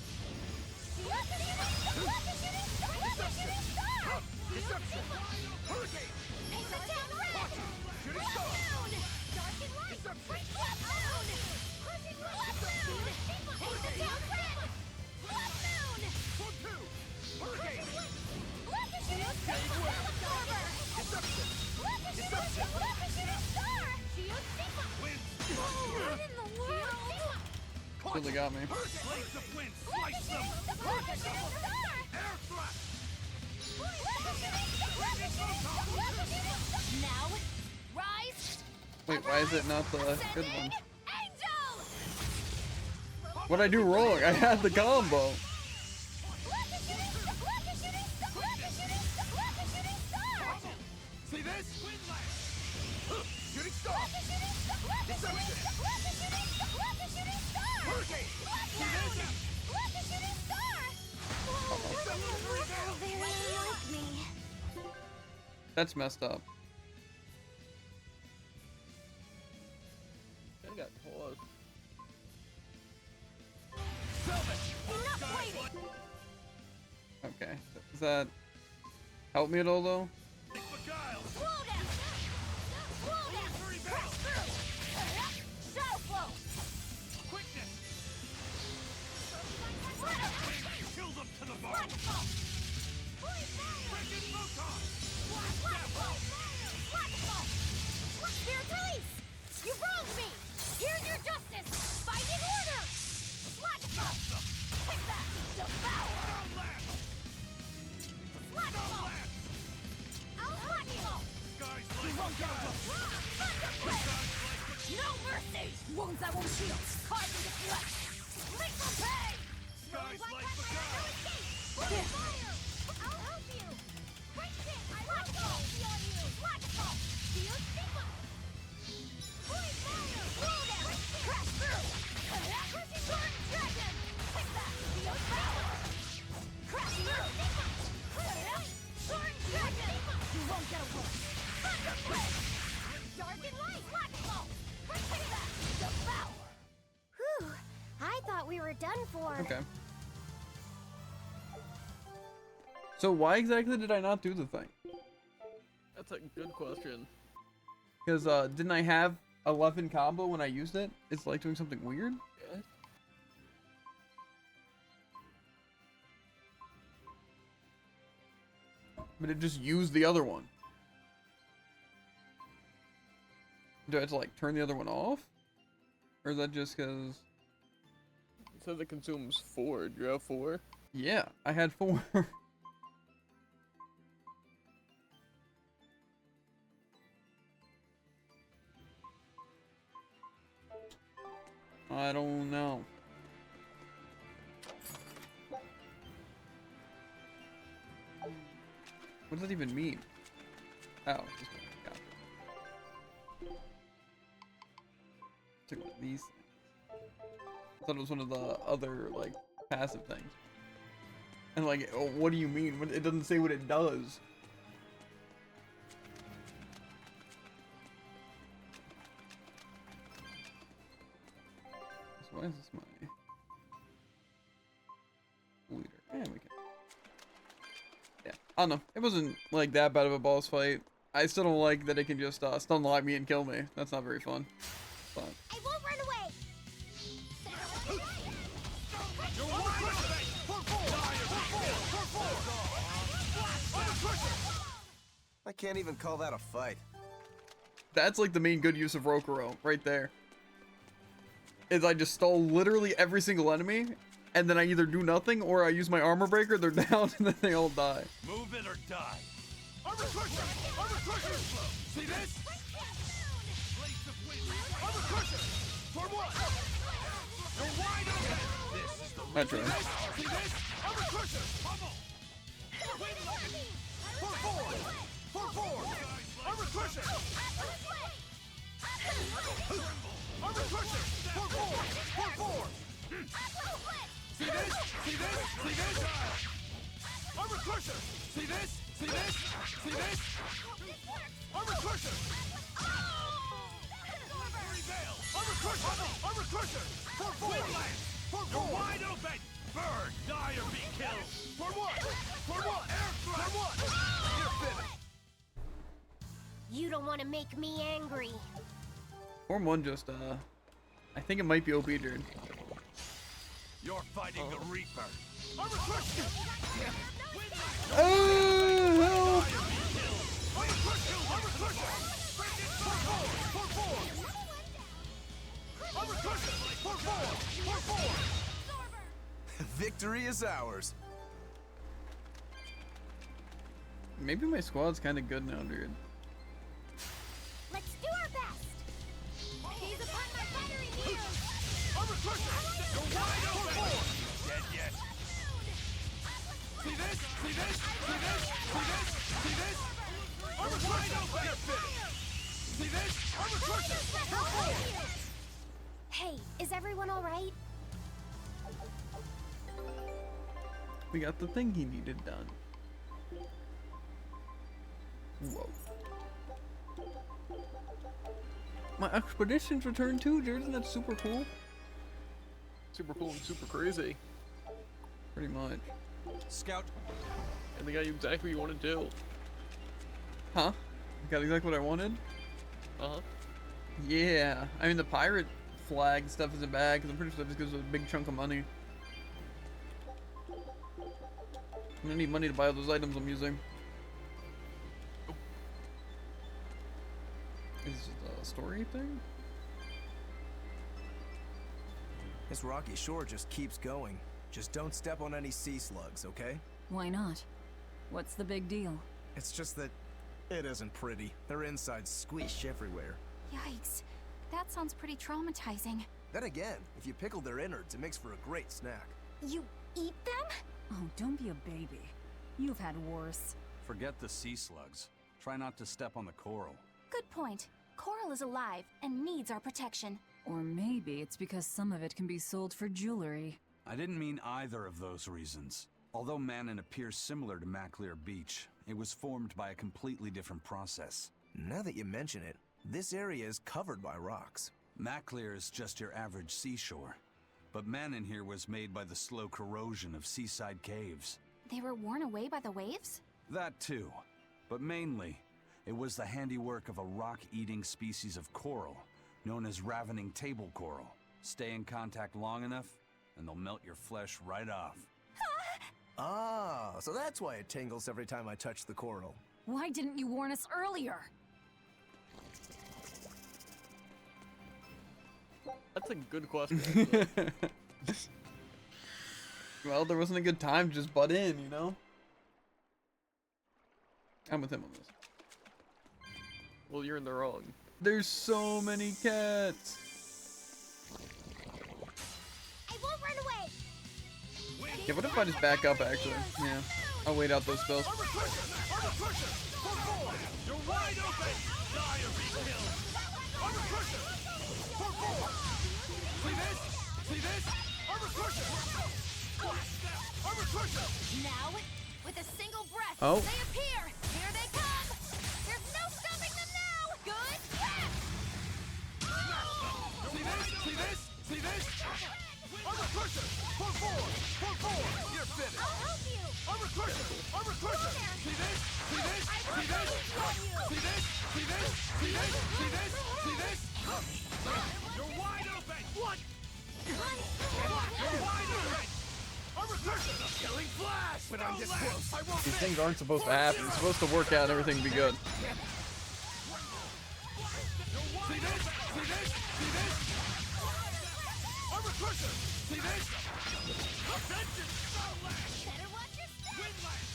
Deception! Hurricane! Watch it! Shooting star! Deception! Really got me. Blades of wind, slice them! Air thrust! Now, rise! Wait, why is it not the good one? What'd I do wrong? I had the combo. See this? Shooting star! Deception! Hurricane! See this? Very like me. That's messed up. I got close. Salvage! Enough waiting! that help me at all though? You wronged me! Here's your justice! Fight in order! Sludgeball! Take that! Devour! Sludgeball! Sludgeball! You won't get away! No mercy! Wounds that won't heal! Carve into flesh! Lethal pain! Skies like the no escape! Fire! I'll help you! Break it! I want to on you! Sludgeball! Feel stigma! Crash through! Crushing sword dragon! Take that! Feel power! Crash through! Sword dragon! You won't get away! Thunder blade! Dark and light! Flagpole! Take that! Devour! Whew. I thought we were done for. Okay. So why exactly did I not do the thing? That's a good question. Because didn't I have 11 combo when I used it? It's like doing something weird? Yeah. But it just used the other one. Do I have to like turn the other one off? Or is that just because... It says it consumes 4. Do you have 4? Yeah, I had 4. I don't know. What does that even mean? Oh, got it. Took one of these things. I thought it was one of the other, like, passive things. And, like, oh, what do you mean? It doesn't say what it does. So why is this my leader? And we can. Yeah, I don't know. It wasn't like that bad of a boss fight. I still don't like that it can just stun lock me and kill me. That's not very fun. But I won't run away. I can't even call that a fight. that's like the main good use of Rokuro right there. Is I just stall literally every single enemy, and then I either do nothing or I use my armor breaker, they're down, and then they all die. Move it or die. Armor crusher! Armor crusher! See this? Armor crusher! For what? You're wide open! This is the That's right. See this? Armor crusher! Pummel! For four! For four! Armor crusher! Armor crusher! For four! For four! See this? See this? See this? Armor crusher! See this? See this? See this? Armor crusher! Armor crusher! Armor crusher! For four! For four! You're wide open! Burn! Die or be killed! For what? For what? Air thrust! For what? You're finished! You don't want to make me angry. Form 1 just, I think it might be OB, dude. You're fighting the Reaper! Armor crusher! Oh, Armor crusher! Armor crusher! For four! For four! Armor crusher! For four! For four! Victory is ours. maybe my squad's kind of good now, dude. Let's do our best. Gaze upon my fiery heels. Armor crusher! You're wide open! Dead yet? See this? See this? See this? See this? See this? Armor wide open! You're finished! See this? Armor crusher! For four! Hey, is everyone all right? We got the thing he needed done. Whoa. My expedition's returned too, dude. Isn't that super cool? Super cool and super crazy. Pretty much. Scout. And they got you exactly what you want to do. Huh? Got exactly what I wanted? Uh-huh. Yeah. I mean, the pirate flag stuff isn't bad, because I'm pretty sure that just gives us a big chunk of money. I'm gonna need money to buy all those items I'm using. Is this a story thing? This rocky shore just keeps going. Just don't step on any sea slugs, okay? Why not? What's the big deal? It's just that it isn't pretty. Their insides squish everywhere. Yikes. That sounds pretty traumatizing. Then again, if you pickle their innards, it makes for a great snack. You eat them? Oh, don't be a baby. You've had worse. Forget the sea slugs. Try not to step on the coral. Good point. Coral is alive and needs our protection. Or maybe it's because some of it can be sold for jewelry. I didn't mean either of those reasons. Although Manon appears similar to Maclear Beach, it was formed by a completely different process. Now that you mention it, this area is covered by rocks. Maclear is just your average seashore. But Manon here was made by the slow corrosion of seaside caves. They were worn away by the waves? That too. But mainly, it was the handiwork of a rock-eating species of coral, known as ravening table coral. Stay in contact long enough, and they'll melt your flesh right off. Ah, so that's why it tingles every time I touch the coral. Why didn't you warn us earlier? That's a good question. Well, there wasn't a good time to just butt in, you know? I'm with him on this. Well, you're in the wrong. There's so many cats. I won't run away. Yeah, what if I just back up, actually? Yeah. I'll wait out those spells. You're wide open! Die or be killed! Armor crusher! For forward! See this? See this? Armor crusher! Armor crusher! Now, with a single breath, Oh. they appear! Here they come! There's no stopping them now! Good! See this? See this? See this? Armor crusher! For forward! For forward! You're finished! I'll help you! Armor crusher! Armor crusher! See this? See this? See this? See this? See this? See this? See this? See this? You're wide open! What? You're wide open! Armor crusher! Killing flash! But I'm this close. I won't These miss. things aren't supposed to happen. It's supposed to work out and everything be good. See this? See this? See this? Armor crusher! See this? Vengeance! Better watch your step! Windlash!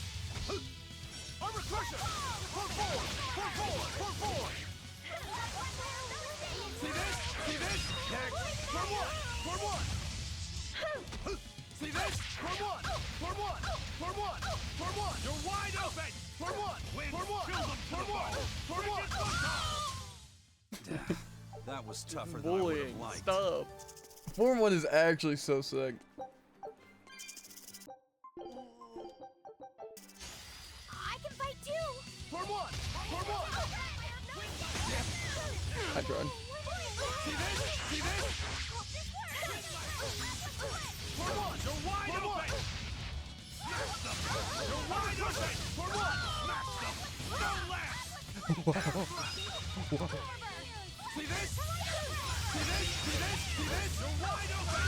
Armor crusher! For forward! For forward! For forward! See this? See this? Next! For one! For one! See this? For one! For one! For one! For one! You're wide open! For one! For one! For one! For one! That was tougher than I would Bullying. have liked. Stop. Form 1 is actually so sick. I can fight too. For one! For one! I tried. See this? See this? For one! You're wide open! Smash them! You're wide open! For one! Smash them! No less! See this? See this? See this? See this? You're wide open!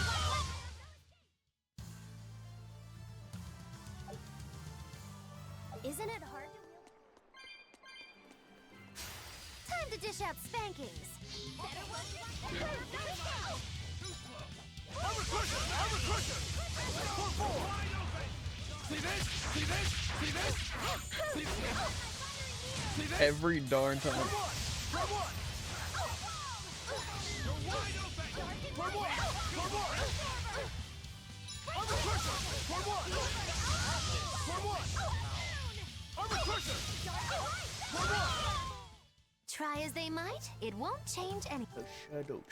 Isn't it hard to wield? Time to dish out spankings. Armor crusher! Armor crusher! For four! See this? See this? See this? See this? See this? Every darn time. For one! You're wide open! For one! For one! Armor crusher! For one! For one! Armor crusher! For one! Try as they might, it won't change anything. Shadow.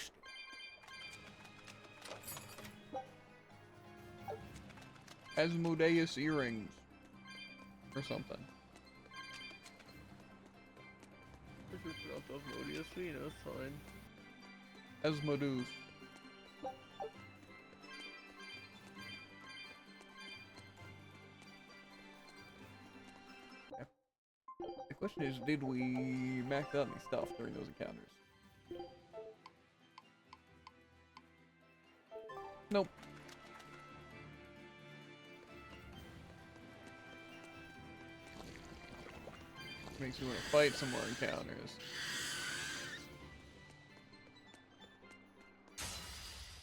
Asmodeus earrings. Or something. This is not Osmodeus, you know, it's fine. Asmodeus. The question is, did we max out any stuff during those encounters? Nope. Makes me want to fight some more encounters.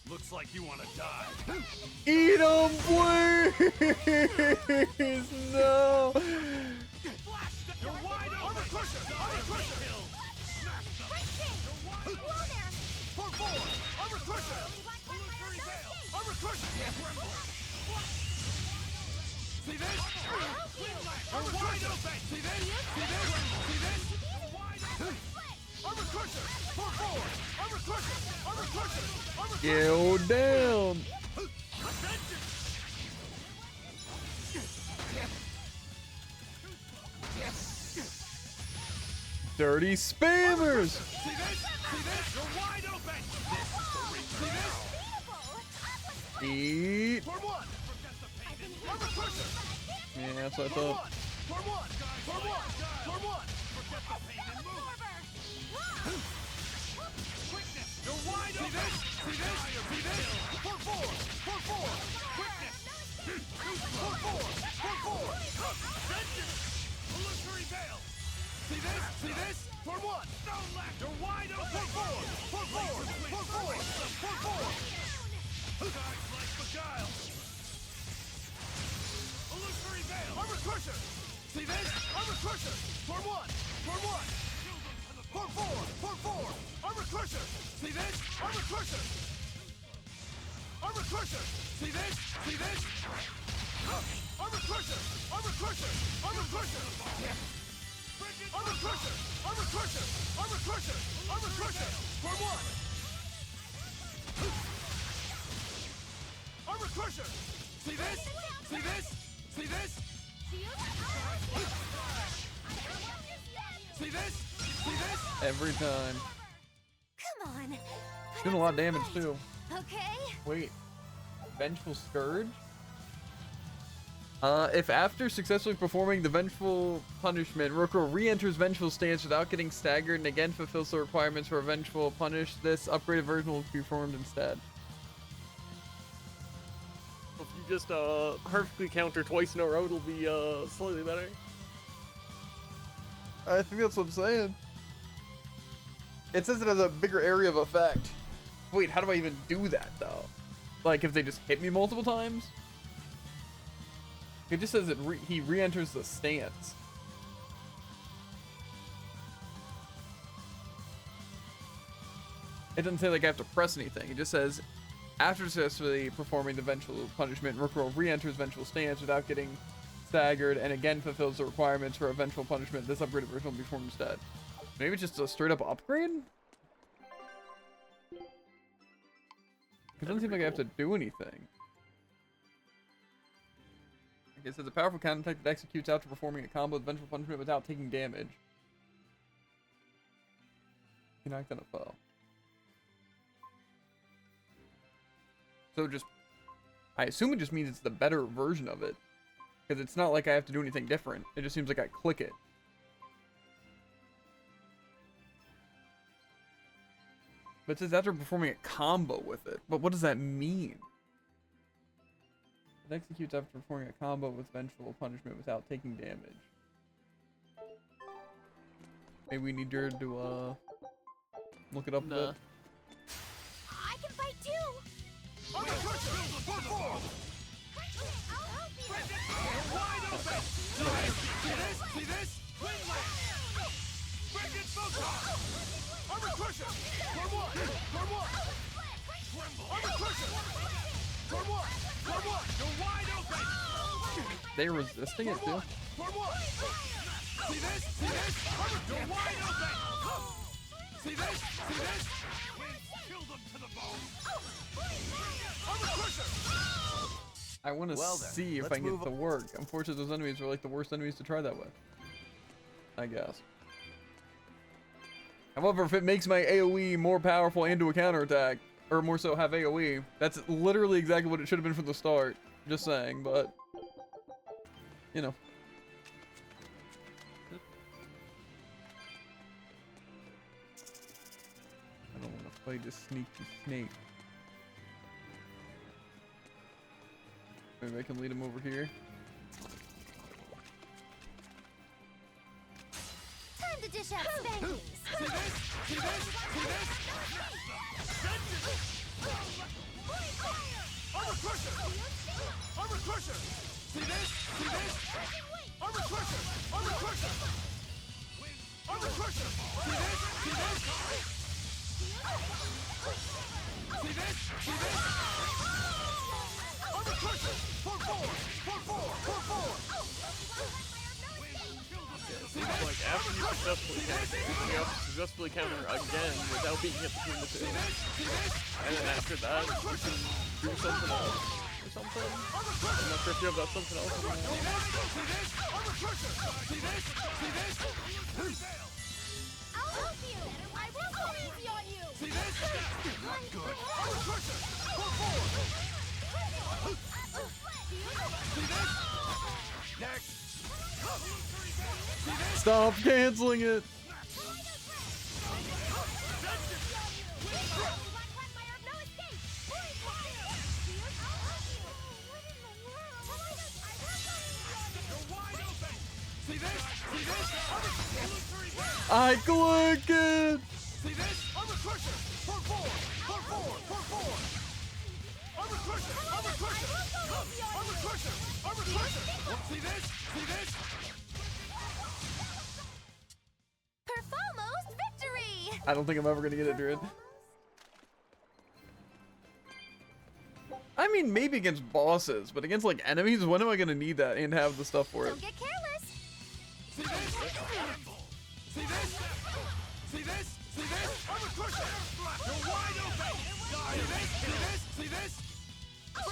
Looks like you want to die. Eat 'em, please! No! You're wide open! Armor crusher! For forward! Armor crusher! Illusory veil! Armor crusher! See this? You're wide open! See this? See this? See this? You're wide open! Armor crusher! For forward! Armor crusher! Armor crusher! Armor crusher! Go down! Dirty spammers! See this? See this? You're wide open! See this? Eat! For one! Armor crusher! Yeah, that's what I thought. For one! For one! For one! Forget the pain and move! Quickness! You're wide open! See this? See this? For four! For four! Quickness! For four! For four! Vengeance! Illusory veil! See this? See this? For one! Stone left! You're wide open! For four! For four! For four! For four! Guys like beguile! Illusory veil! Armor crusher! See this? Armor crusher! For one! For one! For four! For four! Armor crusher! See this? Armor crusher! Armor crusher! See this? See this? Armor crusher! Armor crusher! Armor crusher! Armor crusher! Armor crusher! Armor crusher! Armor crusher! For one! Armor crusher! See this? See this? See this? See this? See this? Every time. Come on. Doing a lot of damage too. Okay. Wait. Vengeful Scourge? If after successfully performing the Vengeful Punishment, Roko re-enters Vengeful stance without getting staggered and again fulfills the requirements for a Vengeful Punish, this upgraded version will be performed instead. If you just perfectly counter twice in a row, it'll be slightly better. I think that's what I'm saying. It says it has a bigger area of effect. Wait, how do I even do that though? Like if they just hit me multiple times? It just says that he re-enters the stance. It doesn't say like I have to press anything. It just says, after successfully performing the Vengeful Punishment, Rookroll re-enters Vengeful stance without getting staggered and again fulfills the requirements for a Vengeful Punishment. This upgraded version will be performed instead. Maybe it's just a straight up upgrade? It doesn't seem like I have to do anything. It says a powerful counterattack that executes after performing a combo with Vengeful Punishment without taking damage. You knocked on a foe. So just, I assume it just means it's the better version of it. Because it's not like I have to do anything different. It just seems like I click it. But it says after performing a combo with it. But what does that mean? It executes after performing a combo with Vengeful Punishment without taking damage. Maybe we need her to look it up a bit. I can fight too. Armor crusher! For four! I'll help you. Wide open! See this? See this? Wing lash! Frigid photon! Armor crusher! For one! For one! Armor crusher! For one! For one! You're wide open! They're resisting it too? For one! See this? See this? You're wide open! See this? See this? Kill them to the bone! Armor crusher! I want to Well then, see if let's I can get move it to work. Unfortunately, those enemies are like the worst enemies to try that with. I guess. However, if it makes my AoE more powerful and do a counterattack, or more so have AoE, that's literally exactly what it should have been from the start. Just saying, but you know. Play this sneaky snake. Maybe I can lead him over here. Time to dish out spankings. See this? See this? See this? Armor crusher! Armor crusher! See this? See this? Armor crusher! Armor crusher! Armor crusher! See this? See this? See this? See this? Armor crusher! 4-4! 4-4! 4-4! Like after you successfully counter again without being hit between the two. And then after that, you can do something else or something. I'm not sure if you have that something else anymore. I'll help you. I will go easy on you. See this? Not good. See this? Next. Stop canceling it. I click it. See this? Armor crusher. 4-4. 4-4. 4-4. Armor crusher. Armor crusher. Armor crusher. Armor crusher. See this? See this? Perfalmo's victory! I don't think I'm ever gonna get it, Druid. I mean, maybe against bosses, but against like enemies, when am I gonna need that and have the stuff for it? Don't get careless. See this? See this? See this? See this? Armor crusher. You're wide open. See this? See this? See this?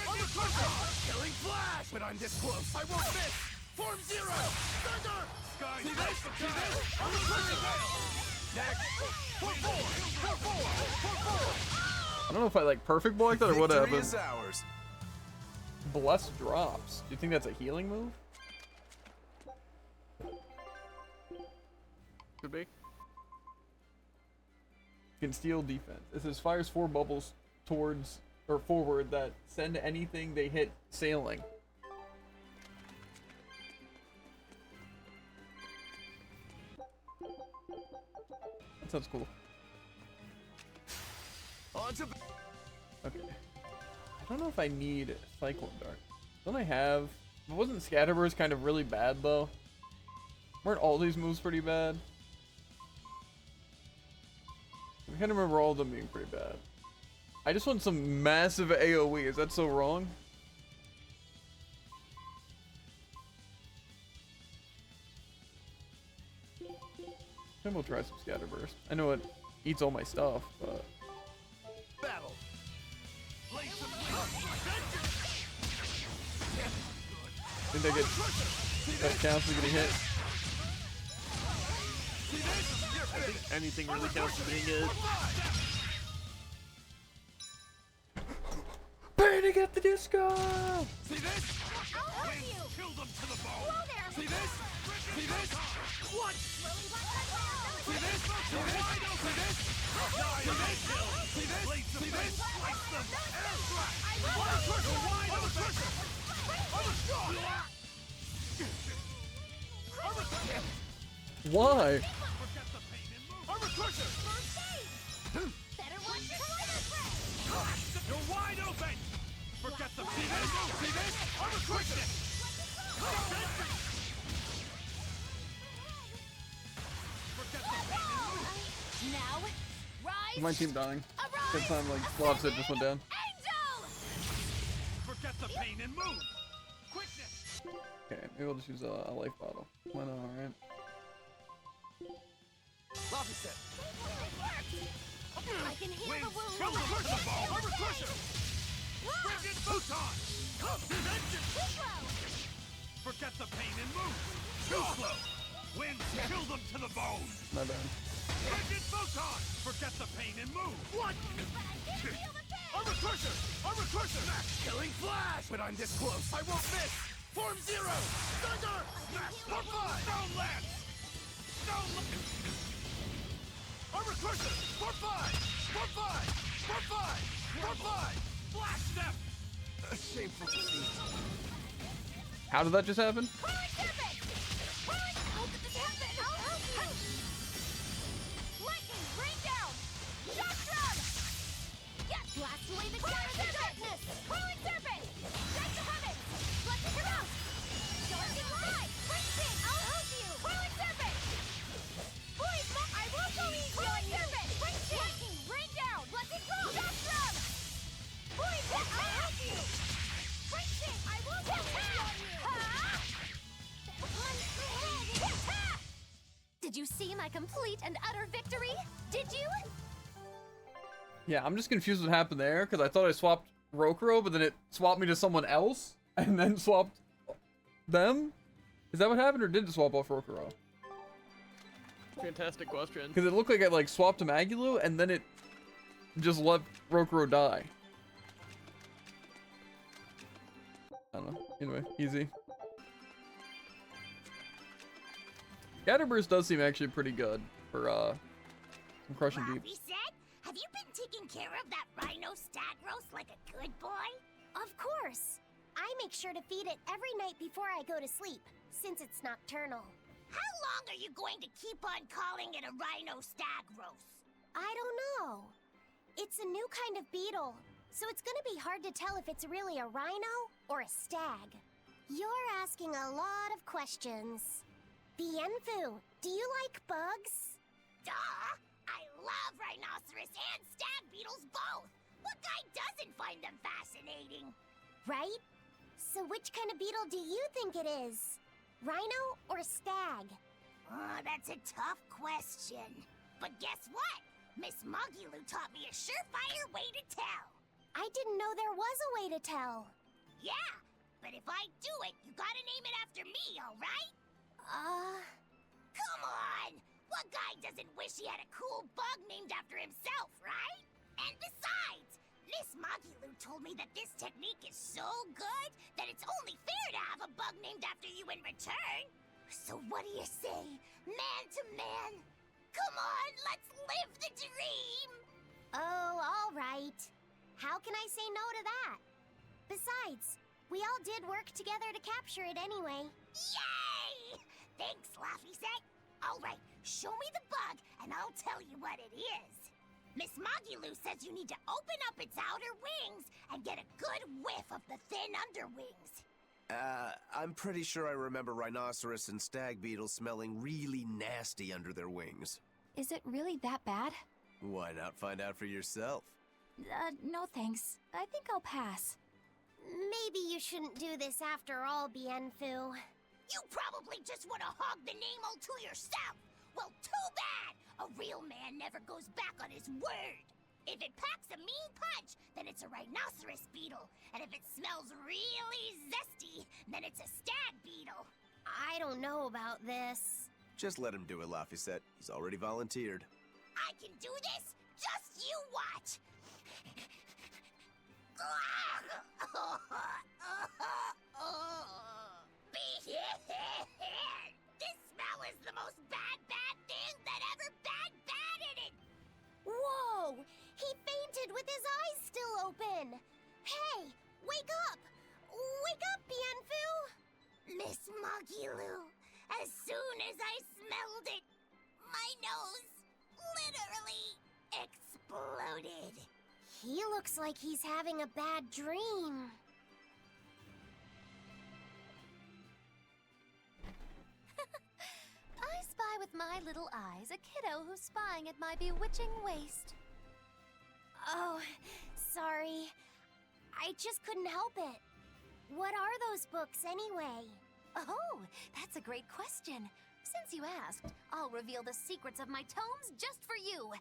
Armor crusher. Killing flash. When I'm this close, I won't miss. Form zero. Thunder. See this? See this? Armor crusher. Next. 4-4. 4-4. 4-4. I don't know if I like perfect block that or what Victory happened. is ours. Blessed drops. Do you think that's a healing move? Could be. You can steal defense. It says fires 4 bubbles towards or forward that send anything they hit sailing. That sounds cool. On to Okay. I don't know if I need Cyclone Dart. Don't I have... Wasn't Scatterburst kind of really bad, though? Weren't all these moves pretty bad? I kind of remember all of them being pretty bad. I just want some massive AoE. Is that so wrong? Maybe we'll try some Scatterburst. I know it eats all my stuff, but... Battle. I think that counts for getting hit. I think anything really counts for being hit. Burning at the disco! See this? I'll help you. Kill them to the bone. Whoa there. See this? See this? What? See this? See this? See this? See this? See this? See this? Slice them. Air strike. Armor crusher. Armor crusher. Armor strong. Armor crusher. Why? Forget the pain and move. Armor crusher. Better watch your press. You're wide open. Forget the pain and move. See this? Armor crusher. Forget the pain and move. Now, rise. My team dying. Arise. Good time, like, Lobs just went down. Angel. Forget the pain and move. Quickness. Okay, maybe I'll just use a life bottle. Why not, alright? Lobby set. I can heal the wound. Armor crusher. Armor crusher. Frigid photon. Forget the pain and move. Too slow. Winds kill them to the bone. My bad. Frigid photon. Forget the pain and move. What? Armor crusher. Armor crusher. Killing flash. When I'm this close, I won't miss. Form zero. Thunder. Smash. For 5. Stone lance. Stone lance. Armor crusher. For 5. For five! For five! For five! Blast them! A shameful defeat. How did that just happen? Whirling serpent! How did this happen? I'll help you! Lightning, rain down! Shock drum! Yes! Blast away the shadows of darkness! Whirling serpent! Strike the heavens! Blessed hero! Dark and light! Rain I'll help you! Whirling serpent! Boys, I won't go easy on you! Serpent! Lightning, rain down! Blessed drum! Shock drum! Boys, I'll help you! I won't go easy on you! Did you see my complete and utter victory? Did you? Yeah, I'm just confused what happened there, because I thought I swapped Rokuro, but then it swapped me to someone else, and then swapped them? Is that what happened, or did it swap off Rokuro? Fantastic question. Because it looked like I, like, swapped to Magulu, and then it just let Rokuro die. I don't know. Anyway, easy. Scatterburst does seem actually pretty good for, some crushing deeps. Said, have you been taking care of that rhino stag roast like a good boy? Of course. I make sure to feed it every night before I go to sleep, since it's nocturnal. How long are you going to keep on calling it a rhino stag roast? I don't know. It's a new kind of beetle, so it's gonna be hard to tell if it's really a rhino or a stag. You're asking a lot of questions. Bienfu, do you like bugs? Duh! I love rhinoceros and stag beetles both! What guy doesn't find them fascinating? Right? So which kind of beetle do you think it is? Rhino or stag? Oh, that's a tough question. But guess what? Miss Mogulu taught me a surefire way to tell. I didn't know there was a way to tell. Yeah, but if I do it, you gotta name it after me, alright? Come on! What guy doesn't wish he had a cool bug named after himself, right? And besides, Miss Magilu told me that this technique is so good that it's only fair to have a bug named after you in return. So what do you say, man to man? Come on, let's live the dream! Oh, all right. How can I say no to that? Besides, we all did work together to capture it anyway. Yay! Thanks, Laffy-Set. All right, show me the bug, and I'll tell you what it is. Miss Magilu says you need to open up its outer wings and get a good whiff of the thin underwings. I'm pretty sure I remember rhinoceros and stag beetles smelling really nasty under their wings. Is it really that bad? Why not find out for yourself? No thanks. I think I'll pass. Maybe you shouldn't do this after all, Bienfu. You probably just want to hog the name all to yourself. Well, too bad! A real man never goes back on his word. If it packs a mean punch, then it's a rhinoceros beetle. And if it smells really zesty, then it's a stag beetle. I don't know about this. Just let him do it, Laffy-Set. He's already volunteered. I can do this? Just you watch! This smell is the most bad thing that ever batted it! Whoa! He fainted with his eyes still open! Hey! Wake up! Wake up, Bienfu! Miss Magilu, as soon as I smelled it, my nose literally exploded. He looks like he's having a bad dream. I spy with my little eyes a kiddo who's spying at my bewitching waist. Oh, sorry. I just couldn't help it. What are those books anyway? Oh, that's a great question. Since you asked, I'll reveal the secrets of my tomes just for you.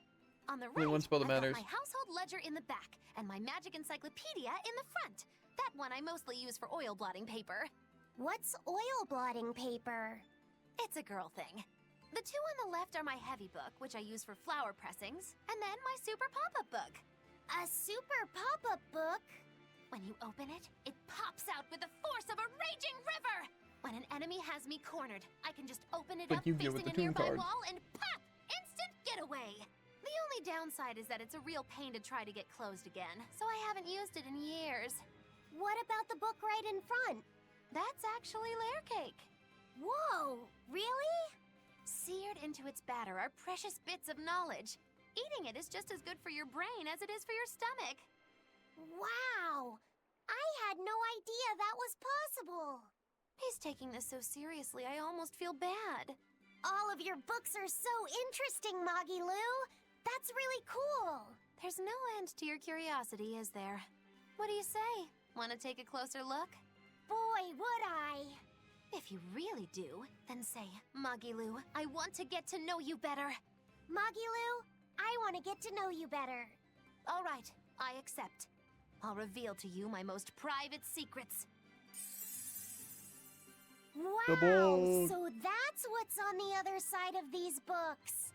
On the right, one spell that I've got matters. my household ledger in the back, and my magic encyclopedia in the front. That one I mostly use for oil blotting paper. What's oil blotting paper? It's a girl thing. The two on the left are my heavy book, which I use for flower pressings, and then my super pop-up book. A super pop-up book? When you open it, it pops out with the force of a raging river! When an enemy has me cornered, I can just open it Like up you get facing with the a tomb nearby card. wall and pop! Instant getaway! The only only downside is that it's a real pain to try to get closed again, so I haven't used it in years. What about the book right in front? That's actually layer cake. Whoa, really? Seared into its batter are precious bits of knowledge. Eating it is just as good for your brain as it is for your stomach. Wow! I had no idea that was possible. He's taking this so seriously, I almost feel bad. All of your books are so interesting, Moggy Lou. That's really cool. There's no end to your curiosity, is there? What do you say? Want to take a closer look? Boy, would I. If you really do, then say, Moggy Lou, I want to get to know you better. Moggy Lou, I want to get to know you better. All right, I accept. I'll reveal to you my most private secrets. Wow, so that's what's on the other side of these books.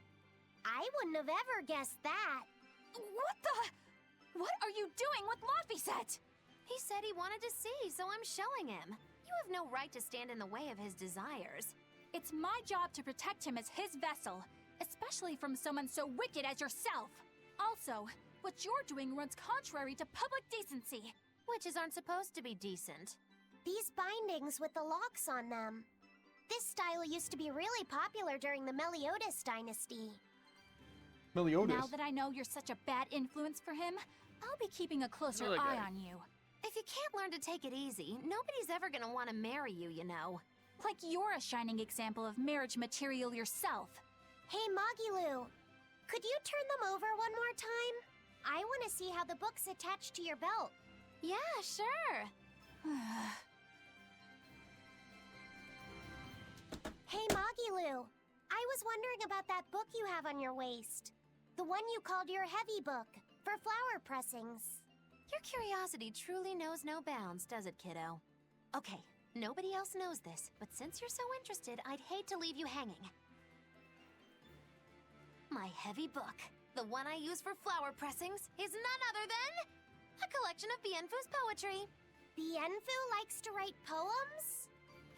I wouldn't have ever guessed that. What the? What are you doing with Laphicet? He said he wanted to see, so I'm showing him. You have no right to stand in the way of his desires. It's my job to protect him as his vessel, especially from someone so wicked as yourself. Also, what you're doing runs contrary to public decency. Witches aren't supposed to be decent. These bindings with the locks on them. This style used to be really popular during the Meliodas dynasty. Meliodas? Now that I know you're such a bad influence for him, I'll be keeping a closer eye on you. If you can't learn to take it easy, nobody's ever gonna want to marry you, you know. Like you're a shining example of marriage material yourself. Hey, Moggy Lou, could you turn them over one more time? I want to see how the book's attached to your belt. Yeah, sure. Hey, Moggy Lou, I was wondering about that book you have on your waist. The one you called your heavy book, for flower pressings. Your curiosity truly knows no bounds, does it, kiddo? Okay, nobody else knows this, but since you're so interested, I'd hate to leave you hanging. My heavy book, the one I use for flower pressings, is none other than a collection of Bienfu's poetry. Bienfu likes to write poems?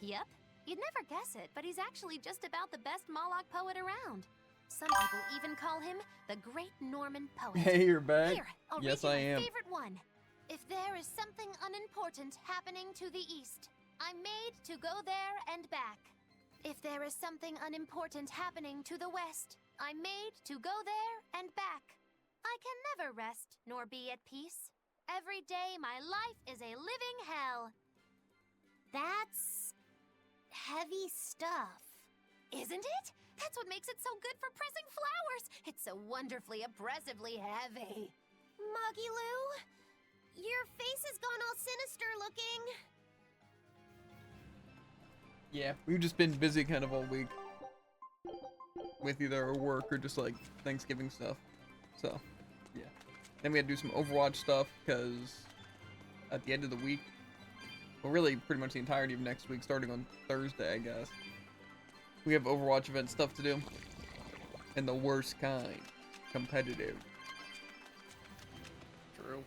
Yep. You'd never guess it, but he's actually just about the best Moloch poet around. Some people even call him the Great Norman Poet. Hey, you're back. Here, I'll yes, read you I am. my favorite one. If there is something unimportant happening to the east, I'm made to go there and back. If there is something unimportant happening to the west, I'm made to go there and back. I can never rest nor be at peace. Every day my life is a living hell. That's heavy stuff. Isn't it? That's what makes it so good for pressing flowers. It's so wonderfully oppressively heavy. Moggy Lou, your face has gone all sinister looking. Yeah, we've just been busy kind of all week with either our work or just like Thanksgiving stuff. So, yeah. Then we had to do some Overwatch stuff because at the end of the week, well, really pretty much the entirety of next week, starting on Thursday, I guess, we have Overwatch event stuff to do. And the worst kind. Competitive. True.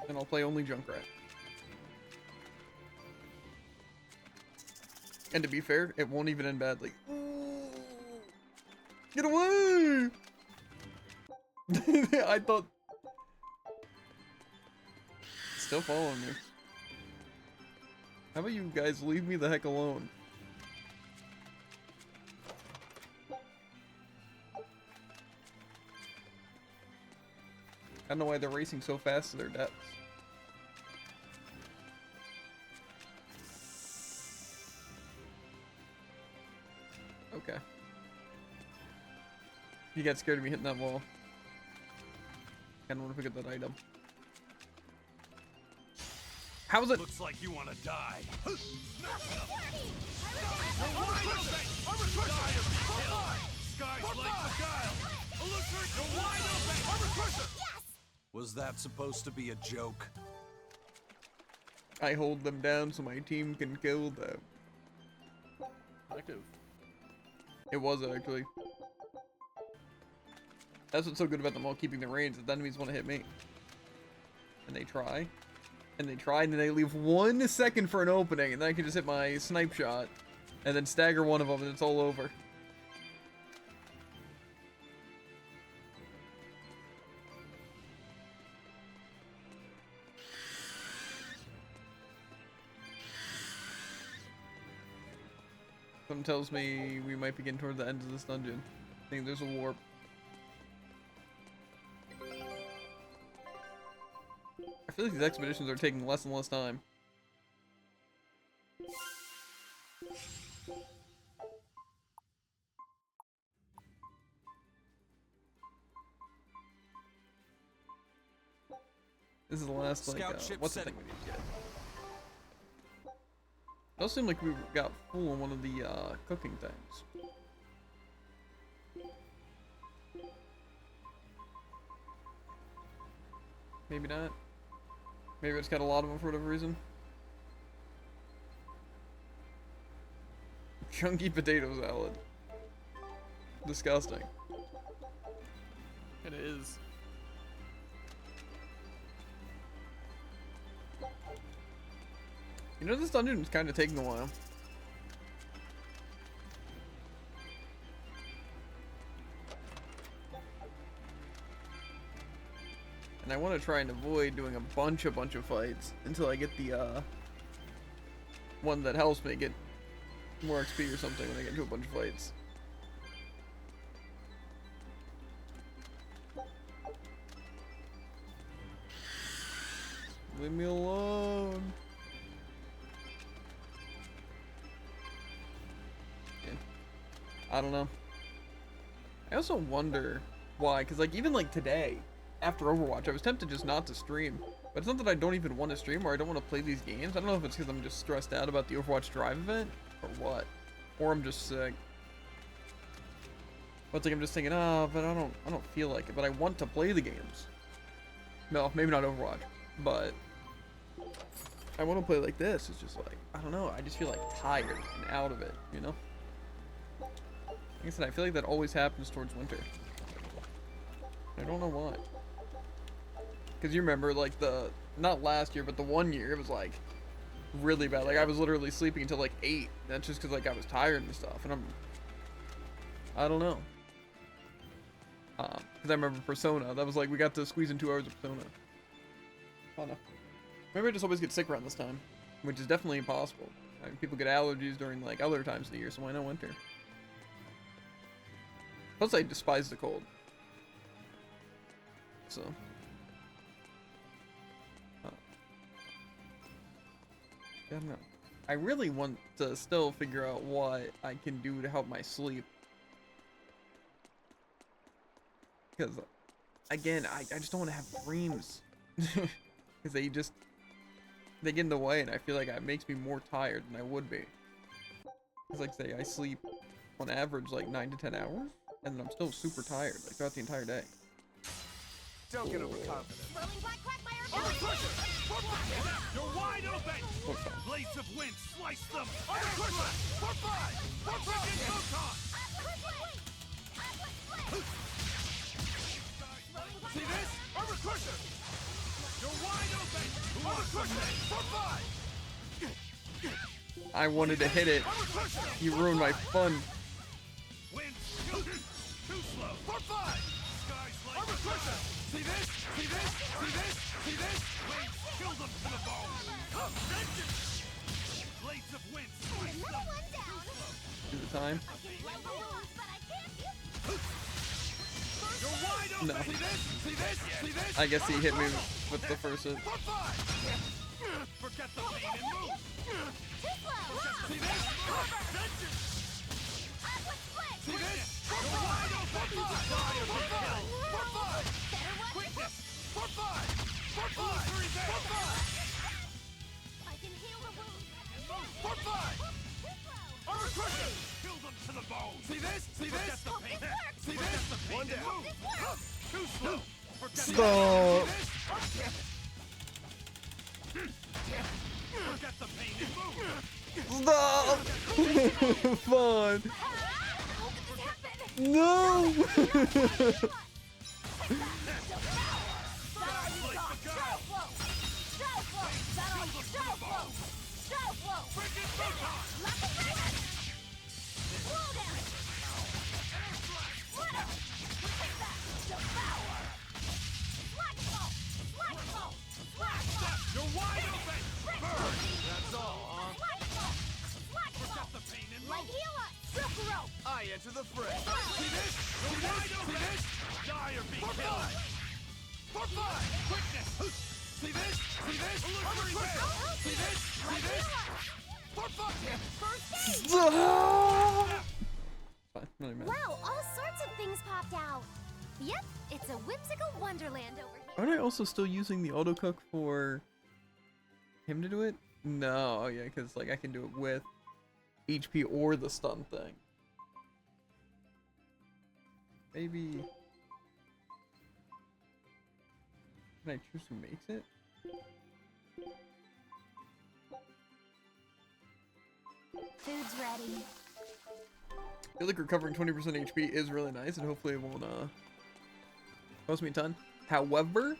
And I'll play only Junkrat. And to be fair, it won't even end badly. Get away! I thought... Still following me. How about you guys leave me the heck alone? I don't know why they're racing so fast to their depths. Okay. You got scared of me hitting that wall. Kinda wanna pick up that item. How's it? Looks like you want to die. Was that supposed to be a joke? I hold them down so my team can kill them. Effective. It was actually. That's what's so good about them all keeping their range, is the enemies want to hit me. And they try. And they tried, and they leave 1 second for an opening, and then I can just hit my snipe shot, and then stagger one of them, and it's all over. Something tells me we might be getting toward the end of this dungeon. I think there's a warp. I feel like these expeditions are taking less and less time. This is the last, like, what's the thing we need to get? It does seem like we got full on one of the, cooking things. Maybe not. Maybe it's got a lot of them for whatever reason. Chunky potato salad. Disgusting. It is. You know, this dungeon is kind of taking a while. And I want to try and avoid doing a bunch of fights until I get the, one that helps me get more XP or something when I get into a bunch of fights. Leave me alone. I don't know. I also wonder why, because like even like today, after Overwatch, I was tempted just not to stream. But it's not that I don't even want to stream or I don't want to play these games. I don't know if it's because I'm just stressed out about the Overwatch Drive event or what. Or I'm just sick. But it's like I'm just thinking, oh, but I don't feel like it. But I want to play the games. No, maybe not Overwatch, but I want to play like this. It's just like, I don't know. I just feel like tired and out of it, you know? Like I said, I feel like that always happens towards winter. I don't know why. Because you remember, like, not last year, but the one year, it was, like, really bad. Like, I was literally sleeping until, like, 8. That's just because, like, I was tired and stuff. And I don't know. Because I remember Persona. That was, like, we got to squeeze in 2 hours of Persona. I don't know. Maybe I just always get sick around this time. Which is definitely impossible. I mean, people get allergies during, like, other times of the year, so why not winter? Plus, I despise the cold. So... I don't know. I really want to still figure out what I can do to help my sleep. Because, again, I just don't want to have dreams. Because they get in the way, and I feel like it makes me more tired than I would be. Because, like, say, I sleep on average, like, 9 to 10 hours, and then I'm still super tired, like, throughout the entire day. Don't get overconfident. You're wide open! Blades of wind, slice them! For 5! For freaking Photon! See this? Armor crusher! You're wide open! Armor crusher! For 5! I wanted to hit it. You ruined my fun. Wind, too slow! For 5! Skies like armor crusher! See this? See this? See this? See this? Blades, kill them to the bone! Vengeance! Blades of wind, slice them! Do the time. You're wide open! No. See this? See this? See this? I guess he hit me with the first hit. For 5! Forget the pain and move! See this? Vengeance! See this? You're wide open! For 5! For 5! Quickness! For 5! For 5! For 5! I can heal the wound. For 5! Armor crusher! Kill them to the bone! See this? See this? Forget the pain! See this? One down! Too slow! Stop! Forget the pain and move! Stop! Fun! No! You're wide open! Burn! That's all, huh? Forget the pain and move! I enter the fray! See this? You're wide open! See this? Die or be killed! For fun! Quickness! See this? See this? See this? See this? For fun! Fine, really mad. Wow, all sorts of things popped out. Yep, it's a whimsical wonderland over here. Aren't I also still using the auto cook for him to do it? No, oh yeah, because like I can do it with HP or the stun thing. Maybe. Can I choose who makes it? Food's ready. I feel like recovering 20% HP is really nice, and hopefully it won't cost me a ton. However,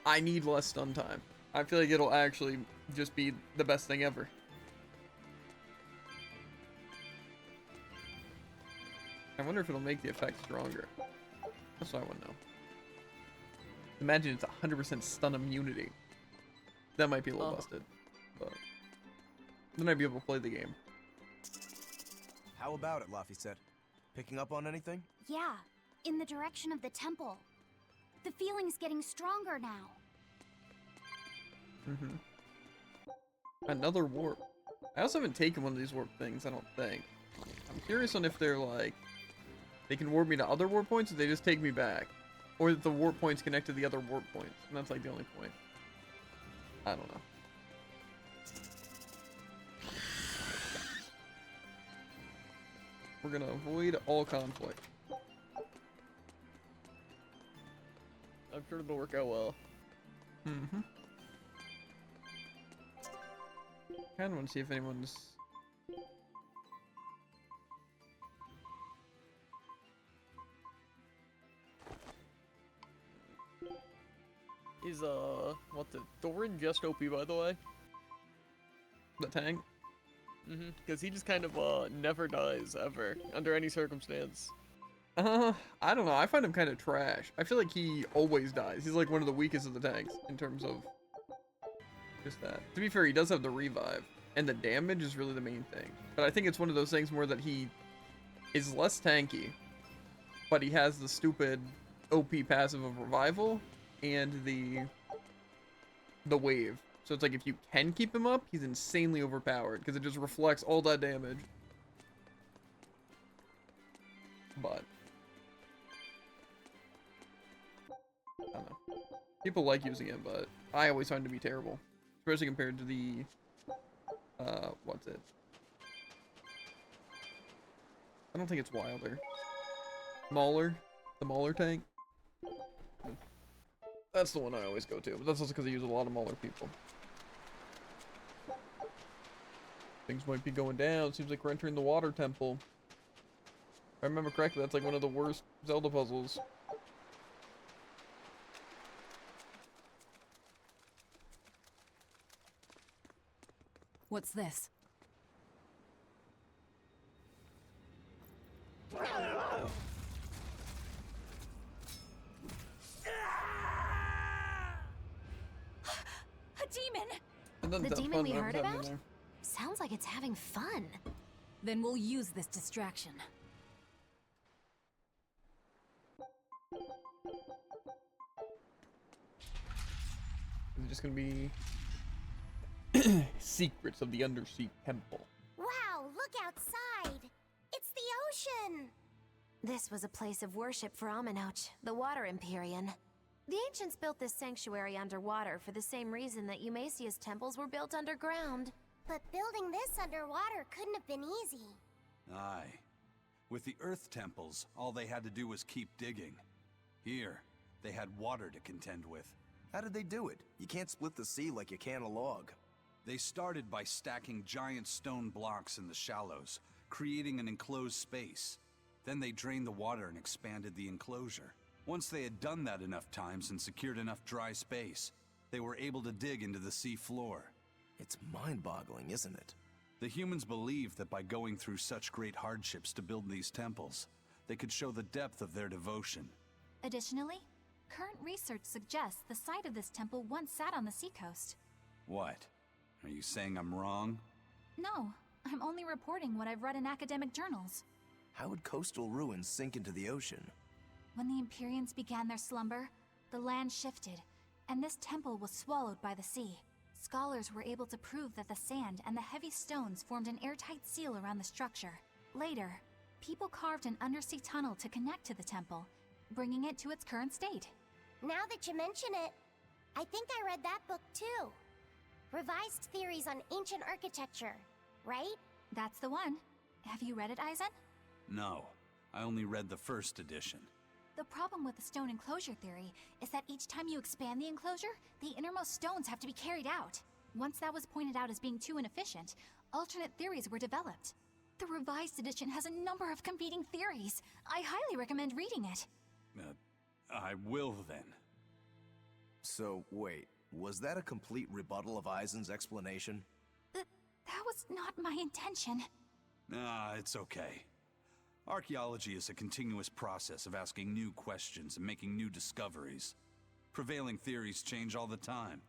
I need less stun time. I feel like it'll actually just be the best thing ever. I wonder if it'll make the effect stronger. That's what I want to know. Imagine it's 100% stun immunity. That might be a little busted, but then I'd be able to play the game. How about it, Laphicet? Picking up on anything? Yeah, in the direction of the temple. The feeling's getting stronger now. Another warp. I also haven't taken one of these warp things, I don't think. I'm curious on if they're like, they can warp me to other warp points, or they just take me back. Or that the warp points connect to the other warp points. And that's like the only point. I don't know. We're gonna avoid all conflict. I'm sure it'll work out well. Kinda wanna see if anyone's... Is, what's it? Thorin just OP, by the way? The tank? Because he just kind of, never dies, ever, under any circumstance. I don't know. I find him kind of trash. I feel like he always dies. He's like one of the weakest of the tanks in terms of just that. To be fair, he does have the revive, and the damage is really the main thing. But I think it's one of those things more that he is less tanky, but he has the stupid OP passive of revival and the wave. So it's like if you can keep him up, he's insanely overpowered because it just reflects all that damage. But I don't know. People like using it, but I always find it to be terrible, especially compared to the what's it? I don't think it's Wilder. Mauler, the Mauler tank. That's the one I always go to, but that's also because I use a lot of Mauler people. Things might be going down. Seems like we're entering the water temple. If I remember correctly, that's like one of the worst Zelda puzzles. What's this? A demon! The demon we heard about? Sounds like it's having fun. Then we'll use this distraction. Is it just gonna be secrets of the undersea temple? Wow, look outside! It's the ocean! This was a place of worship for Aminoch, the Water Empyrean. The ancients built this sanctuary underwater for the same reason that Eumasia's temples were built underground. But building this underwater couldn't have been easy. Aye. With the Earth temples, all they had to do was keep digging. Here, they had water to contend with. How did they do it? You can't split the sea like you can a log. They started by stacking giant stone blocks in the shallows, creating an enclosed space. Then they drained the water and expanded the enclosure. Once they had done that enough times and secured enough dry space, They were able to dig into the sea floor. It's mind-boggling, isn't it? The humans believed that by going through such great hardships to build these temples, they could show the depth of their devotion. Additionally, current research suggests the site of this temple once sat on the seacoast. What? Are you saying I'm wrong? No, I'm only reporting what I've read in academic journals. How would coastal ruins sink into the ocean? When the Empyreans began their slumber, the land shifted, and this temple was swallowed by the sea. Scholars were able to prove that the sand and the heavy stones formed an airtight seal around the structure. Later, people carved an undersea tunnel to connect to the temple, bringing it to its current state. Now that you mention it, I think I read that book too. Revised Theories on Ancient Architecture, right? That's the one. Have you read it, Eisen? No, I only read the first edition. The problem with the stone enclosure theory is that each time you expand the enclosure, the innermost stones have to be carried out. Once that was pointed out as being too inefficient, alternate theories were developed. The revised edition has a number of competing theories. I highly recommend reading it. I will then. So, wait, was that a complete rebuttal of Eisen's explanation? That was not my intention. It's okay. Archaeology is a continuous process of asking new questions and making new discoveries. Prevailing theories change all the time.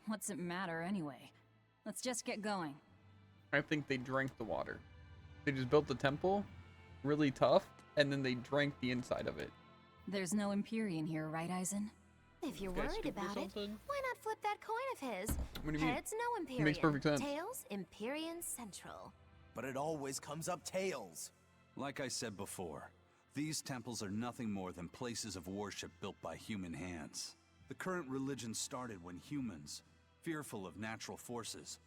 What's it matter anyway? Let's just get going. I think they drank the water. They just built the temple, really tough, and then they drank the inside of it. There's no Empyrean here, right, Eisen? If you're worried about it, why not flip that coin of his? What do you mean? Heads, no Empyrean. Makes perfect sense. Tails, Empyrean Central. But it always comes up tails. Like I said before, these temples are nothing more than places of worship built by human hands. The current religion started when humans, fearful of natural forces,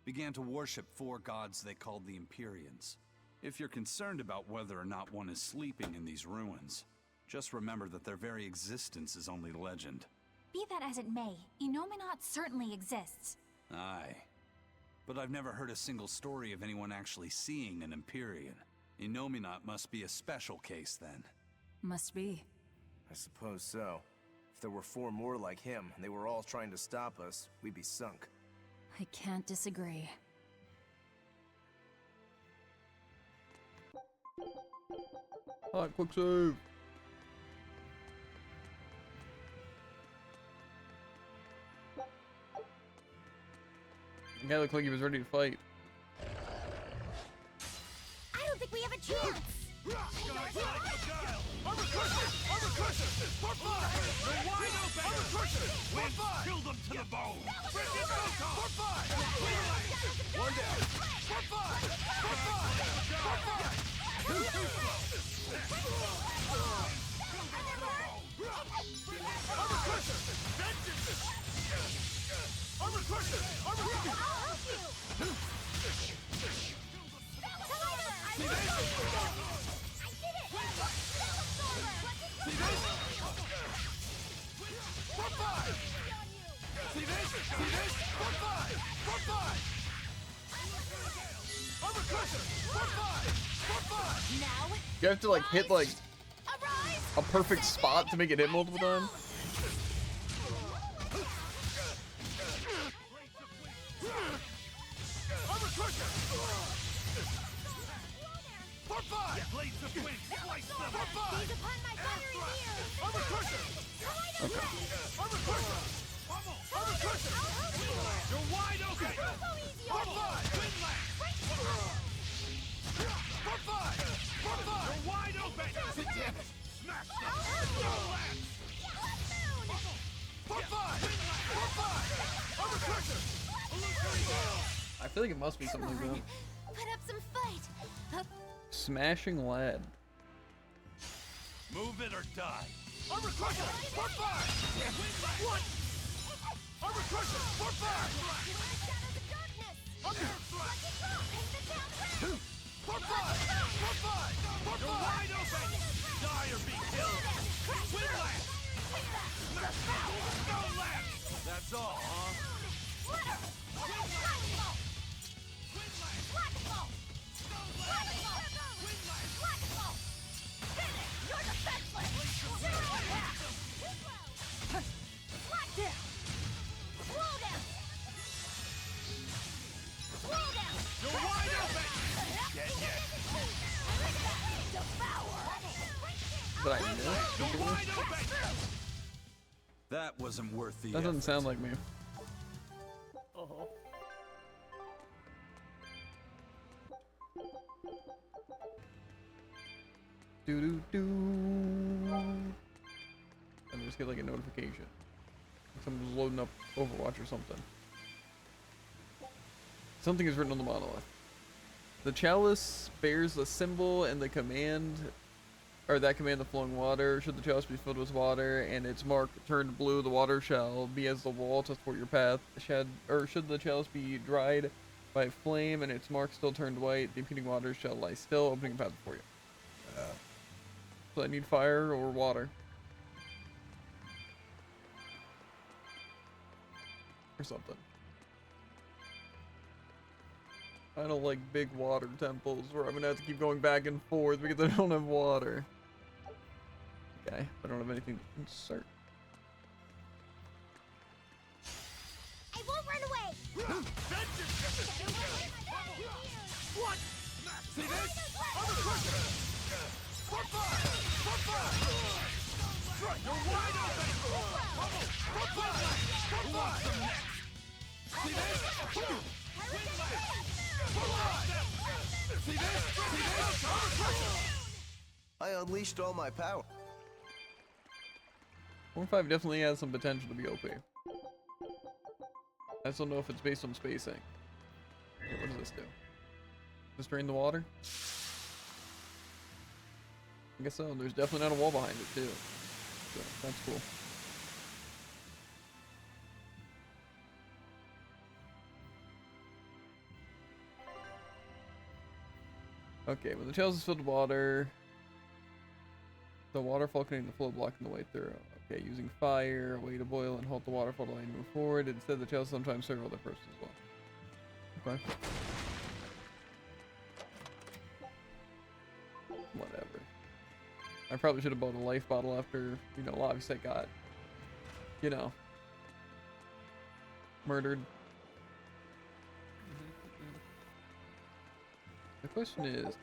began to worship four gods they called the Empyreans. If you're concerned about whether or not one is sleeping in these ruins, just remember that their very existence is only legend. Be that as it may, Innominat certainly exists. Aye. But I've never heard a single story of anyone actually seeing an Empyrean. Innominat must be a special case then. Must be. I suppose so. If there were four more like him, and they were all trying to stop us, we'd be sunk. I can't disagree. Alright, quick save. The guy looked like he was ready to fight. I don't think we have a chance! Kill them to the bone! One down! You have to like hit like a perfect spot to make it hit multiple times. I feel like it must be something like that. Put up some fight! Smashing lead. Move it or die. Armor Crusher! For fire! What? Armor Crusher! For fire! Under thrust! For fire! For fire! You're wide open! Die or be killed! Wind Lance! Stone Lance! That's all, huh? wasn't worth the That doesn't effort. sound like me. Uh-huh. Do do do. And just get like a notification. Someone's loading up Overwatch or something. Something is written on the monolith. The chalice bears the symbol and the command, or that command the flowing water. Should the chalice be filled with water and its mark turned blue, the water shall be as the wall to thwart your path. Should the chalice be dried by flame and its mark still turned white, the impeding water shall lie still, opening a path before you. So I need fire or water. Or something. I don't like big water temples where I'm gonna have to keep going back and forth because I don't have water. Okay, I don't have anything to insert. I won't run away! What? See this? I'm a crusher! For fire! For fire! Strike! You're wide open! Bubble! For fire! For fire! See this? For fire! See this? See this? I'm a crusher! I unleashed all my power. 4-5 definitely has some potential to be OP. I just don't know if it's based on spacing. Okay, what does this do? Just drain the water? I guess so. There's definitely not a wall behind it too. So that's cool. Okay, when the chalice is filled with water, the waterfall containing the flow blocking the way through. Okay, using fire, a way to boil and halt the waterfall to let you move forward. Instead, the chalice sometimes serve other purposes as well. Okay. Whatever. I probably should have bought a life bottle after, you know, obviously I got, you know, murdered. The question is,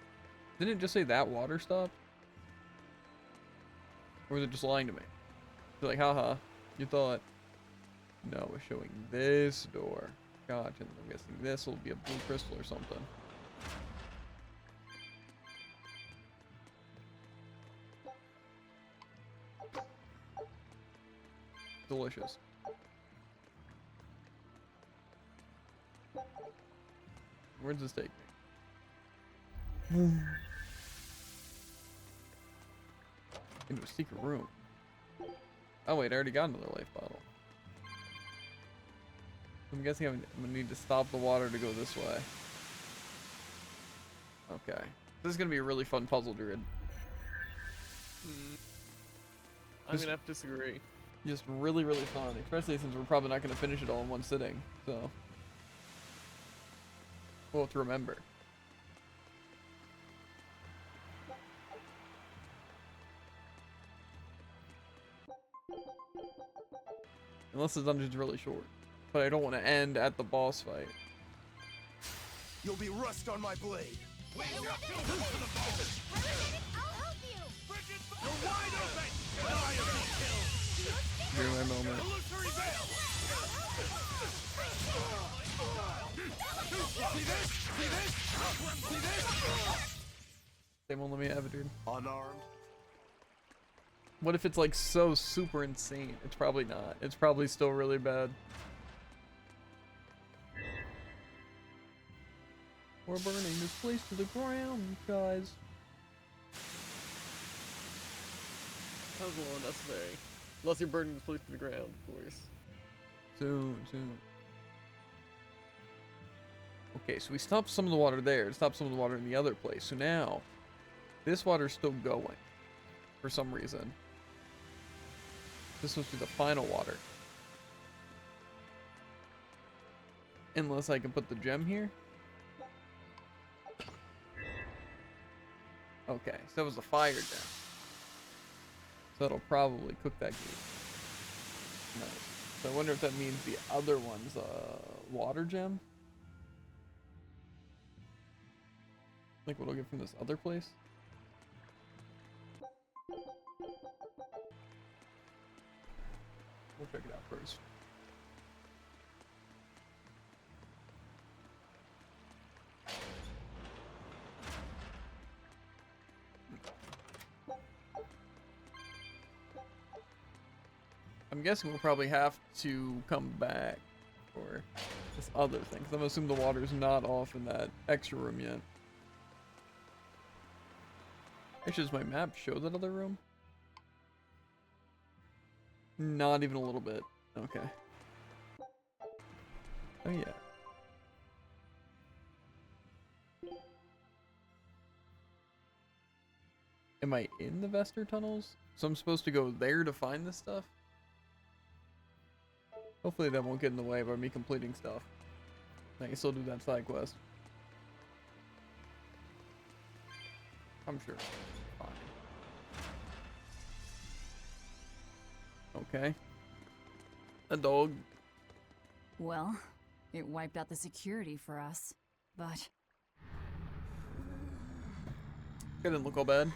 didn't it just say that water stopped? Or was it just lying to me? It's like, haha, you thought. No, it's showing this door. Gotcha, and I'm guessing this will be a blue crystal or something. Delicious. Where does this take me? Into a secret room. Oh wait, I already got another life bottle. I'm guessing I'm gonna need to stop the water to go this way. Okay. This is gonna be a really fun puzzle, Druid. I'm gonna have to disagree. Just really, really fun. Especially since we're probably not gonna finish it all in one sitting. So we'll have to remember. Unless the dungeon's really short. But I don't want to end at the boss fight. You'll be rust on my blade. I'll help you! You're wide open! Die or be killed! Here's my moment. Illusory veil! See this? See this? See this? They won't let me have it, dude. Unarmed. What if it's like so super insane? It's probably not. It's probably still really bad. We're burning this place to the ground, guys. Sounds a little unnecessary. Unless you're burning this place to the ground, of course. Soon. Okay, so we stopped some of the water there. Stopped some of the water in the other place. So now, this water's still going. For some reason. This must be the final water. Unless I can put the gem here. Okay, so that was the fire gem. So that'll probably cook that gate. Nice. So I wonder if that means the other one's a water gem? Like what I'll get from this other place? We'll check it out first. I'm guessing we'll probably have to come back for this other thing, because I'm assuming the water's not off in that extra room yet. Actually, does my map show that other room? Not even a little bit. Okay. Oh yeah. Am I in the Vester tunnels? So I'm supposed to go there to find this stuff? Hopefully that won't get in the way by me completing stuff. I can still do that side quest. I'm sure. Fine. Okay. A dog. Well, it wiped out the security for us, but... It didn't look all bad.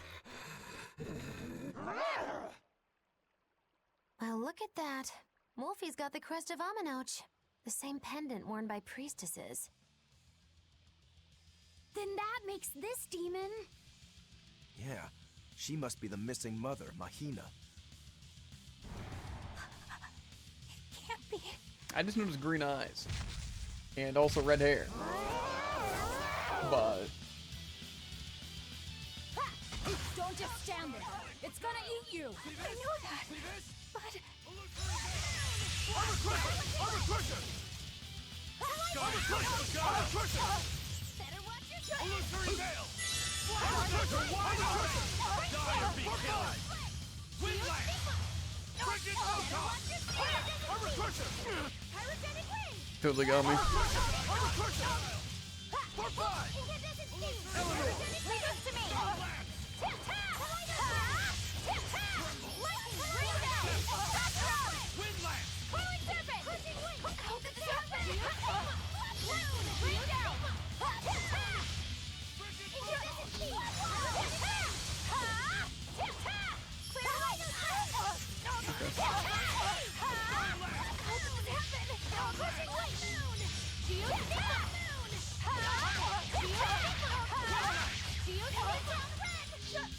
Well, look at that. Wolfie's got the crest of Aminoch. The same pendant worn by priestesses. Then that makes this demon. Yeah, she must be the missing mother, Mahina. Can't be. I just noticed green eyes. And also red hair. But... Don't just stand there. It's gonna eat you. I knew that. But... Better watch your step. Illusory veil! Die or be killed! Windlash! Frigid Photon! Armor Crusher! Pyrogenic wing. totally got me. Armor Crusher! For five! Incandescent beam. Eleanor! Pyrogenic wing to me. Tap-tap. Lightning. Rain down. Tap-tap. Windlash! Curling serpent. Crushing wing. How did this happen? Rune. Rain down. Tap-tap. Incandescent beam. Tap-tap. Tap-tap. Clear lightning. Tap-tap. How did this happen? Crushing wing. Moon. Geotap. Moon. Geotap. Geotap.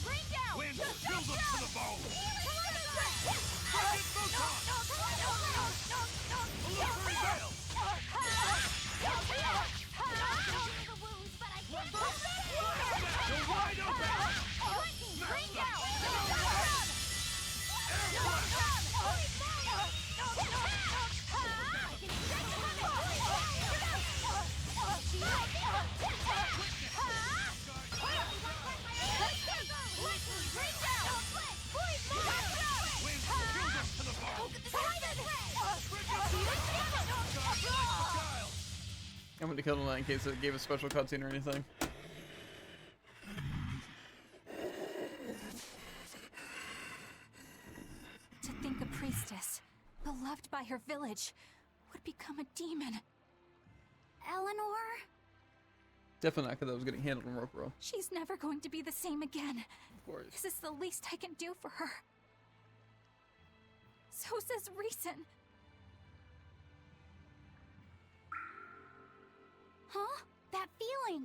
Bring down! Wind, fill them to the bone! Frigid Photon! Illusory veil! You're wide open! Bring down! I'm gonna kill him in case it gave a special cutscene or anything. To think a priestess, beloved by her village, would become a demon. Eleanor? Definitely not because I was getting handled in Rokurou. She's never going to be the same again. Of course. This is the least I can do for her. So says Reason. Huh? That feeling.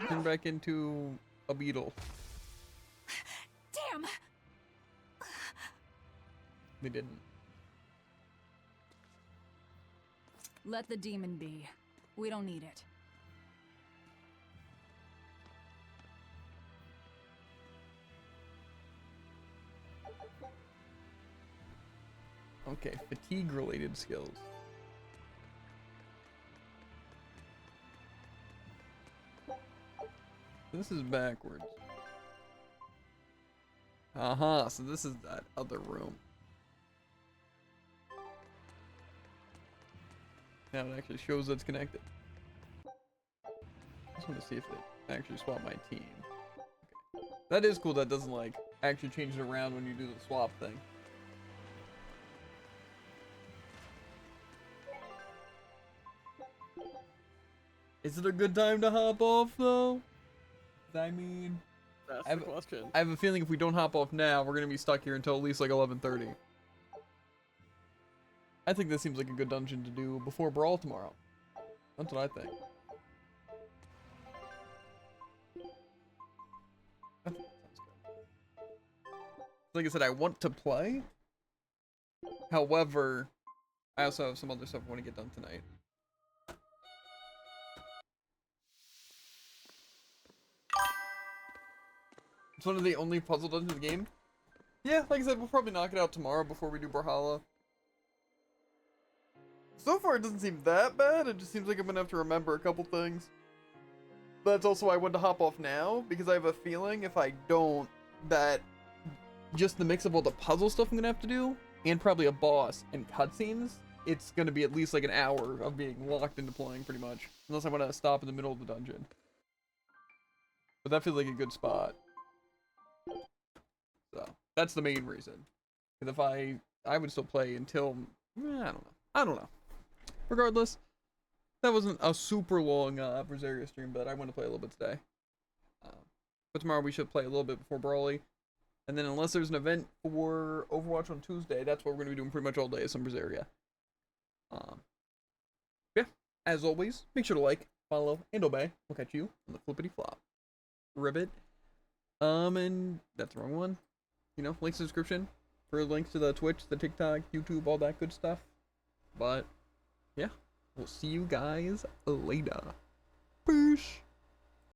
Turn back into a beetle. Damn! They didn't. Let the demon be. We don't need it. Okay, fatigue-related skills. This is backwards. So this is that other room. Now it actually shows that it's connected. I just want to see if it actually swap my team. Okay. That is cool, that doesn't like actually change it around when you do the swap thing. Is it a good time to hop off though? I mean, That's I have, the question. I have a feeling if we don't hop off now, we're gonna be stuck here until at least like 11:30. I think this seems like a good dungeon to do before Brawl tomorrow. That's what I think. I think that sounds good. Like I said, I want to play. However, I also have some other stuff I want to get done tonight. It's one of the only puzzle dungeons in the game. Yeah, like I said, we'll probably knock it out tomorrow before we do Brawlhalla. So far, it doesn't seem that bad. It just seems like I'm gonna have to remember a couple things. But that's also why I wanted to hop off now, because I have a feeling if I don't, that just the mix of all the puzzle stuff I'm gonna have to do, and probably a boss and cutscenes, it's gonna be at least like an hour of being locked into playing, pretty much. Unless I want to stop in the middle of the dungeon. But that feels like a good spot. So, that's the main reason. Because if I would still play until, I don't know. Regardless, that wasn't a super long Berseria stream, but I want to play a little bit today. But tomorrow we should play a little bit before Brawly. And then unless there's an event for Overwatch on Tuesday, that's what we're going to be doing pretty much all day, is some Berseria. Yeah, as always, make sure to like, follow, and obey. We'll catch you on the flippity flop. Ribbit. And that's the wrong one. You know, links in the description for links to the Twitch, the TikTok, YouTube, all that good stuff. But, yeah, we'll see you guys later. Peace.